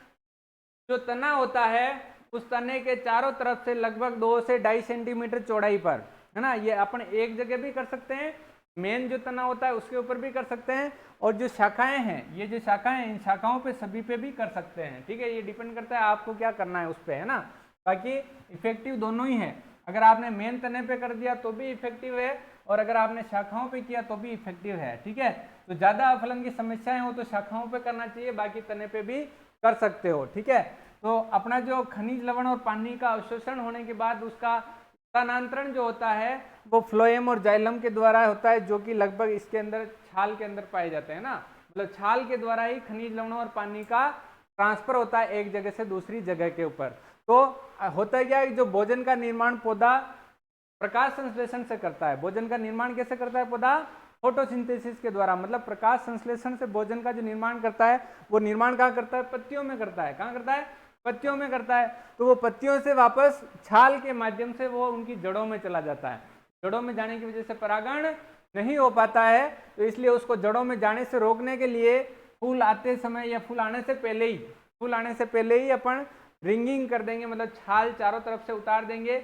जो तना होता है उस तने के चारों तरफ से लगभग 2 से 2.5 सेंटीमीटर चौड़ाई पर, है ना, ये अपन एक जगह भी कर सकते हैं, मेन जो तना होता है उसके ऊपर भी कर सकते हैं, और जो शाखाएं हैं, ये जो शाखाएं हैं इन शाखाओं पे सभी पे भी कर सकते हैं, ठीक है। ये डिपेंड करता है आपको क्या करना है उस पर, है ना। बाकी इफेक्टिव दोनों ही है। अगर आपने मेन तने पे कर दिया तो भी इफेक्टिव है, और अगर आपने शाखाओं पे किया तो भी इफेक्टिव है, ठीक है। तो ज्यादा अफलन की समस्याएं हो तो शाखाओं पे करना चाहिए, बाकी तने पे भी कर सकते हो, ठीक है। तो अपना जो खनिज लवण और पानी का अवशोषण होने के बाद उसका स्थानांतरण जो होता है वो फ्लोएम और जाइलम के द्वारा होता है, जो कि लगभग इसके अंदर छाल के अंदर पाए जाते हैं ना। मतलब छाल के द्वारा ही खनिज लवणों और पानी का ट्रांसफर होता है एक जगह से दूसरी जगह के ऊपर। तो होता है क्या है, जो भोजन का निर्माण पौधा प्रकाश संश्लेषण से करता है। भोजन का निर्माण कैसे करता है पौधा? फोटोसिंथेसिस के द्वारा। मतलब प्रकाश संश्लेषण से भोजन का जो निर्माण करता है वो निर्माण कहाँ करता है? पत्तियों में करता है। कहाँ करता है? पत्तियों में करता है। तो वो पत्तियों से वापस छाल के माध्यम से वो उनकी जड़ों में चला जाता है। जड़ों में जाने की वजह से परागण नहीं हो पाता है, तो इसलिए उसको जड़ों में जाने से रोकने के लिए फूल आते समय या फूल आने से पहले ही अपन रिंगिंग कर देंगे, मतलब छाल चारों तरफ से उतार देंगे।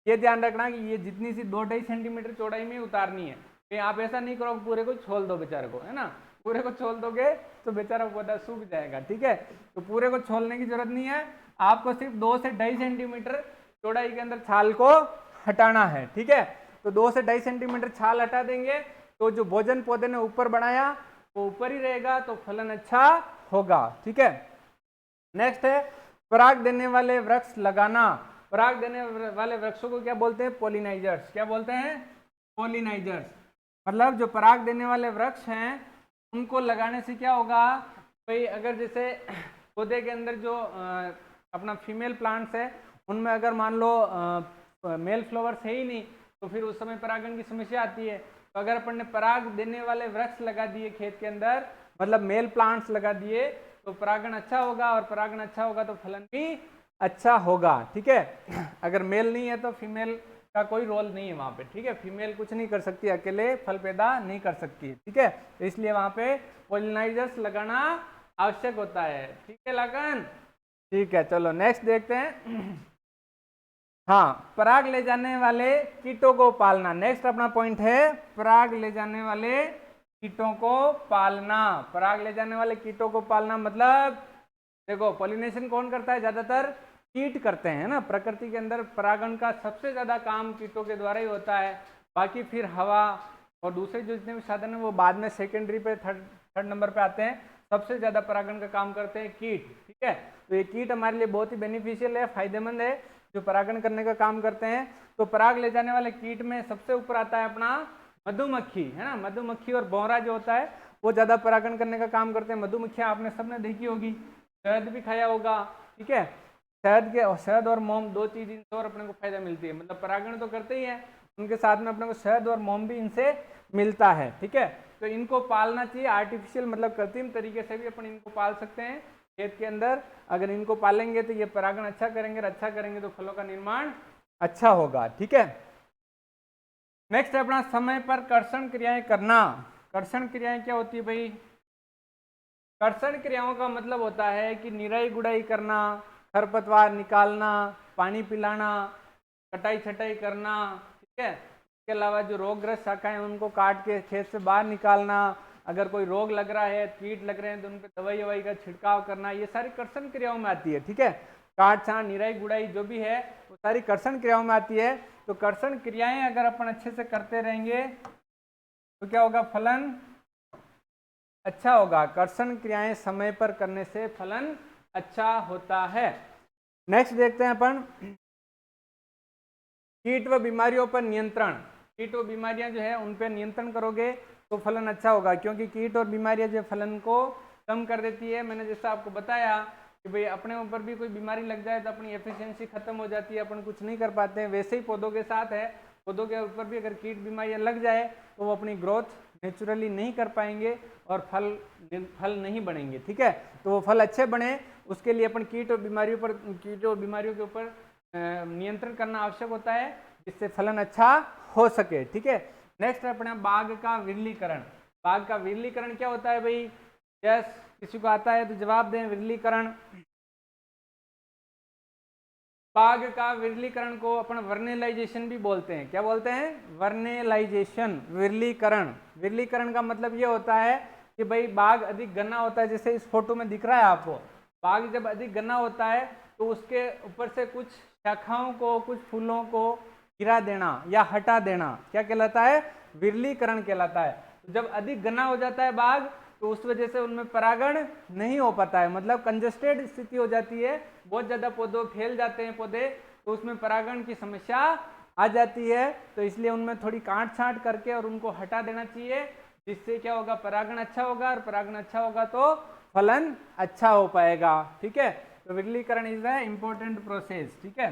ये ध्यान रखना कि ये जितनी सी 2-2.5 सेंटीमीटर चौड़ाई में उतारनी है। कहीं आप ऐसा नहीं करो पूरे को छोल दो बेचारे को, है ना। पूरे को छोल दोगे तो बेचारा पौधा सूख जाएगा, ठीक है। तो पूरे को छोलने की जरूरत नहीं है, आपको सिर्फ 2 से 2.5 सेंटीमीटर चौड़ाई के अंदर छाल को हटाना है, ठीक है। तो 2 से 2.5 सेंटीमीटर छाल हटा देंगे तो जो भोजन पौधे ने ऊपर बनाया वो ऊपर ही रहेगा, तो फलन अच्छा होगा, ठीक है। नेक्स्ट है पराग देने वाले वृक्ष लगाना। पराग देने वाले वृक्षों को क्या बोलते हैं? पोलिनाइजर्स। क्या बोलते हैं? पोलिनाइजर्स। मतलब जो पराग देने वाले वृक्ष हैं उनको लगाने से क्या होगा भाई? अगर जैसे पौधे के अंदर जो अपना फीमेल प्लांट्स है उनमें अगर मान लो मेल फ्लावर्स है ही नहीं, तो फिर उस समय परागण की समस्या आती है। तो अगर अपन ने पराग देने वाले वृक्ष लगा दिए खेत के अंदर, मतलब मेल प्लांट्स लगा दिए, तो परागण अच्छा होगा, और परागण अच्छा होगा तो फलन भी अच्छा होगा, ठीक है। अगर मेल नहीं है तो फीमेल का कोई रोल नहीं है वहां पे, ठीक है। फीमेल कुछ नहीं कर सकती, अकेले फल पैदा नहीं कर सकती, ठीक है। तो इसलिए वहां पे पोलिनाइजर्स लगाना आवश्यक होता है, ठीक है लगन? ठीक है, चलो नेक्स्ट देखते हैं। हाँ, पराग ले जाने वाले कीटों को पालना। नेक्स्ट अपना पॉइंट है पराग ले जाने वाले कीटों को पालना। पराग ले जाने वाले कीटों को पालना मतलब देखो, पॉलिनेशन कौन करता है? ज्यादातर कीट करते हैं ना, प्रकृति के अंदर परागण का सबसे ज़्यादा काम कीटों के द्वारा ही होता है। बाकी फिर हवा और दूसरे जो जितने भी साधन हैं वो बाद में सेकेंडरी पे थर्ड नंबर पे आते हैं। सबसे ज़्यादा परागण का काम करते हैं कीट, ठीक है। तो ये कीट हमारे लिए बहुत ही बेनिफिशियल है, फायदेमंद है, जो परागण करने का काम करते हैं। तो पराग ले जाने वाले कीट में सबसे ऊपर आता है अपना मधुमक्खी, है ना। मधुमक्खी और भौरा जो होता है वो ज़्यादा परागण करने का काम करते हैं। मधुमक्खियाँ आपने सबने देखी होगी, शहद भी खाया होगा, ठीक है। शहद और मोम दो चीज इनसे और अपने को फायदा मिलती है, मतलब परागण तो करते ही है, उनके साथ में अपने को शहद और मोम भी इनसे मिलता है, ठीक है। तो इनको पालना चाहिए आर्टिफिशियल, मतलब कृत्रिम तरीके से भी अपन इनको पाल सकते हैं खेत के अंदर। अगर इनको पालेंगे तो ये परागण अच्छा करेंगे तो फलों का निर्माण अच्छा होगा, ठीक है। नेक्स्ट है अपना समय पर कर्षण क्रियाएं करना। कर्षण क्रियाएं क्या होती है भाई? कर्षण क्रियाओं का मतलब होता है कि निराई गुड़ाई करना, खरपतवार निकालना, पानी पिलाना, कटाई छटाई करना, ठीक है। इसके अलावा जो रोगग्रस्त शाखाएं उनको काट के खेत से बाहर निकालना, अगर कोई रोग लग रहा है, कीट लग रहे हैं तो उन पर दवाई ववाई का छिड़काव करना, ये सारी कर्षण क्रियाओं में आती है, ठीक है। काट छान निराई गुड़ाई जो भी है वो सारी कर्षण क्रियाओं में आती है। तो कर्षण क्रियाएं अगर अपन अच्छे से करते रहेंगे तो क्या होगा? फलन अच्छा होगा। कर्षण क्रियाएं समय पर करने से फलन अच्छा होता है। नेक्स्ट देखते हैं अपन कीट व बीमारियों पर नियंत्रण। कीट व बीमारियां जो है उन पर नियंत्रण करोगे तो फलन अच्छा होगा, क्योंकि कीट और बीमारियां जो फलन को कम कर देती है। मैंने जैसा आपको बताया कि भाई अपने ऊपर भी कोई बीमारी लग जाए तो अपनी एफिशिएंसी खत्म हो जाती है, अपन कुछ नहीं कर पाते हैं। वैसे ही पौधों के साथ है, पौधों के ऊपर भी अगर कीट बीमारियां लग जाए तो वो अपनी ग्रोथ नेचुरली नहीं कर पाएंगे और फल नहीं बनेंगे, ठीक है। तो वो फल अच्छे बने उसके लिए अपन कीट और बीमारियों के ऊपर नियंत्रण करना आवश्यक होता है, जिससे फलन अच्छा हो सके, ठीक है। नेक्स्ट है अपना बाग का विरलीकरण। बाग का विरलीकरण क्या होता है भाई? यस, किसी को आता है तो जवाब दें। विरलीकरण, बाग का विरलीकरण को अपन वर्नेलाइजेशन भी बोलते हैं। क्या बोलते हैं? वर्नेलाइजेशन, विरलीकरण। विरलीकरण का मतलब ये होता है कि भाई बाग अधिक घना होता है, जैसे इस फोटो में दिख रहा है आपको। बाग जब अधिक घना होता है तो उसके ऊपर से कुछ शाखाओं को, कुछ फूलों को गिरा देना या हटा देना क्या कहलाता है? विरलीकरण कहलाता है। जब अधिक घना हो जाता है बाग तो उस वजह से उनमें परागण नहीं हो पाता है, मतलब कंजस्टेड स्थिति हो जाती है, बहुत ज्यादा पौधे फैल जाते हैं पौधे, तो उसमें परागण की समस्या आ जाती है। तो इसलिए उनमें थोड़ी काट छांट करके और उनको हटा देना चाहिए, जिससे क्या होगा? परागण अच्छा होगा, और परागण अच्छा होगा तो फलन अच्छा हो पाएगा, ठीक है। तो विरलीकरण इज द इंपॉर्टेंट प्रोसेस, ठीक है।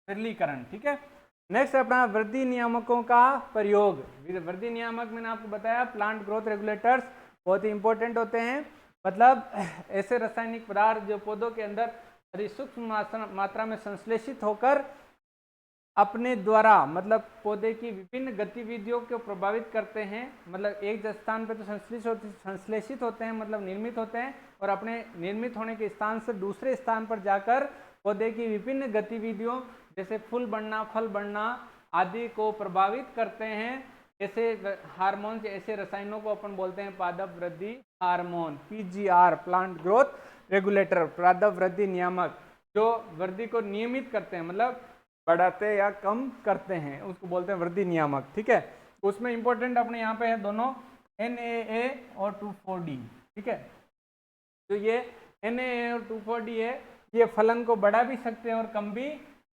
विरलीकरण, ठीक है। नेक्स्ट अपना वृद्धि नियामकों का प्रयोग। वृद्धि नियामक मैंने आपको बताया प्लांट ग्रोथ रेगुलेटर्स बहुत ही इंपॉर्टेंट होते हैं, मतलब ऐसे रासायनिक पदार्थ जो पौधों के अंदर अधिक सूक्ष्म मात्रा में संश्लेषित होकर अपने द्वारा, मतलब पौधे की विभिन्न गतिविधियों को प्रभावित करते हैं। मतलब एक स्थान पर तो संश्लेषित होते हैं, मतलब निर्मित होते हैं, और अपने निर्मित होने के स्थान से दूसरे स्थान पर जाकर पौधे की विभिन्न गतिविधियों जैसे फूल बढ़ना, फल बढ़ना आदि को प्रभावित करते हैं। ऐसे हार्मोन्स, ऐसे रसायनों को अपन बोलते हैं पादप वृद्धि hormone, PGR, plant growth regulator, पादप वृद्धि नियामक, जो वृद्धि को नियमित करते हैं, मतलब बढ़ाते या कम करते हैं, उसको बोलते हैं वृद्धि नियामक, ठीक है। उसमें इंपॉर्टेंट अपने यहाँ पे है दोनों NAA और 2,4-D, ठीक है। तो ये NAA और 2,4-D है, ये फलन को बढ़ा भी सकते हैं और कम भी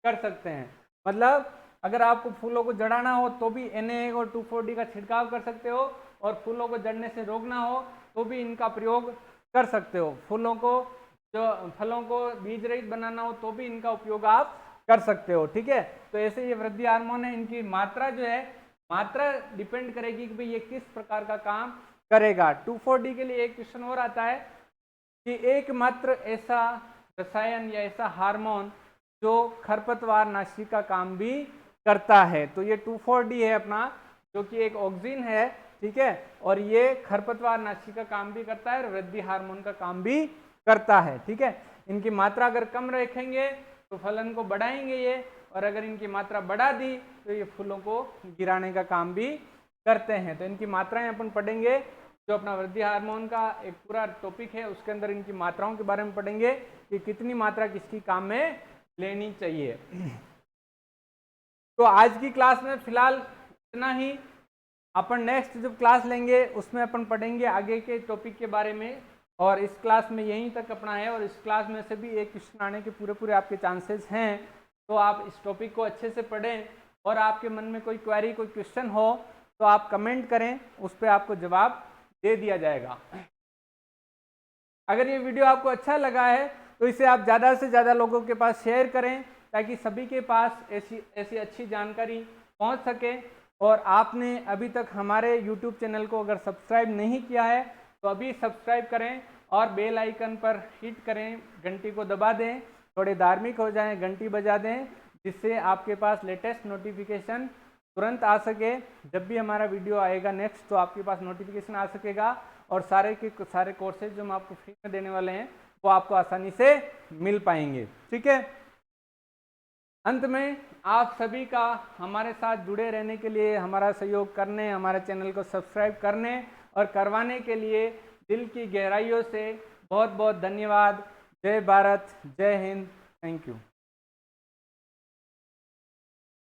कर सकते हैं। मतलब अगर आपको फूलों को जड़ाना हो तो भी NAA और 2,4-D का छिड़काव कर सकते हो, और फूलों को जड़ने से रोकना हो तो भी इनका प्रयोग कर सकते हो। फूलों को, जो फलों को बीज रहित बनाना हो तो भी इनका उपयोग आप कर सकते हो, ठीक है। तो ऐसे ये वृद्धि हार्मोन है, इनकी मात्रा जो है, मात्रा डिपेंड करेगी कि भाई ये किस प्रकार का काम करेगा। 2,4-D के लिए एक क्वेश्चन और आता है कि एकमात्र ऐसा रसायन या ऐसा हार्मोन जो खरपतवार नाशी का काम भी करता है, तो ये 2,4-D है अपना, जो कि एक ऑक्सिन है, ठीक है, और ये खरपतवार नाशी का काम भी करता है और वृद्धि हार्मोन का काम भी करता है, ठीक है। इनकी मात्रा अगर कम रखेंगे तो फलन को बढ़ाएंगे ये, और अगर इनकी मात्रा बढ़ा दी तो ये फूलों को गिराने का काम भी करते हैं। तो इनकी मात्राएं अपन पढ़ेंगे जो अपना वृद्धि हार्मोन का एक पूरा टॉपिक है, उसके अंदर इनकी मात्राओं के बारे में पढ़ेंगे कि कितनी मात्रा किसकी काम में लेनी चाहिए। तो आज की क्लास में फिलहाल इतना ही। अपन नेक्स्ट जब क्लास लेंगे उसमें अपन पढ़ेंगे आगे के टॉपिक के बारे में, और इस क्लास में यहीं तक अपना है, और इस क्लास में से भी एक क्वेश्चन आने के पूरे पूरे आपके चांसेस हैं। तो आप इस टॉपिक को अच्छे से पढ़ें, और आपके मन में कोई क्वेरी कोई क्वेश्चन हो तो आप कमेंट करें, उस पर आपको जवाब दे दिया जाएगा। अगर ये वीडियो आपको अच्छा लगा है तो इसे आप ज़्यादा से ज़्यादा लोगों के पास शेयर करें, ताकि सभी के पास ऐसी अच्छी जानकारी पहुंच सके। और आपने अभी तक हमारे YouTube चैनल को अगर सब्सक्राइब नहीं किया है तो अभी सब्सक्राइब करें और बेल आइकन पर हिट करें, घंटी को दबा दें, थोड़े धार्मिक हो जाएं, घंटी बजा दें, जिससे आपके पास लेटेस्ट नोटिफिकेशन तुरंत आ सके। जब भी हमारा वीडियो आएगा नेक्स्ट तो आपके पास नोटिफिकेशन आ सकेगा, और सारे के सारे कोर्सेज जो हम आपको फ्री में देने वाले हैं वो आपको आसानी से मिल पाएंगे। ठीक है। अंत में आप सभी का हमारे साथ जुड़े रहने के लिए, हमारा सहयोग करने, हमारे चैनल को सब्सक्राइब करने और करवाने के लिए दिल की गहराइयों से बहुत बहुत धन्यवाद। जय भारत, जय हिंद, थैंक यू।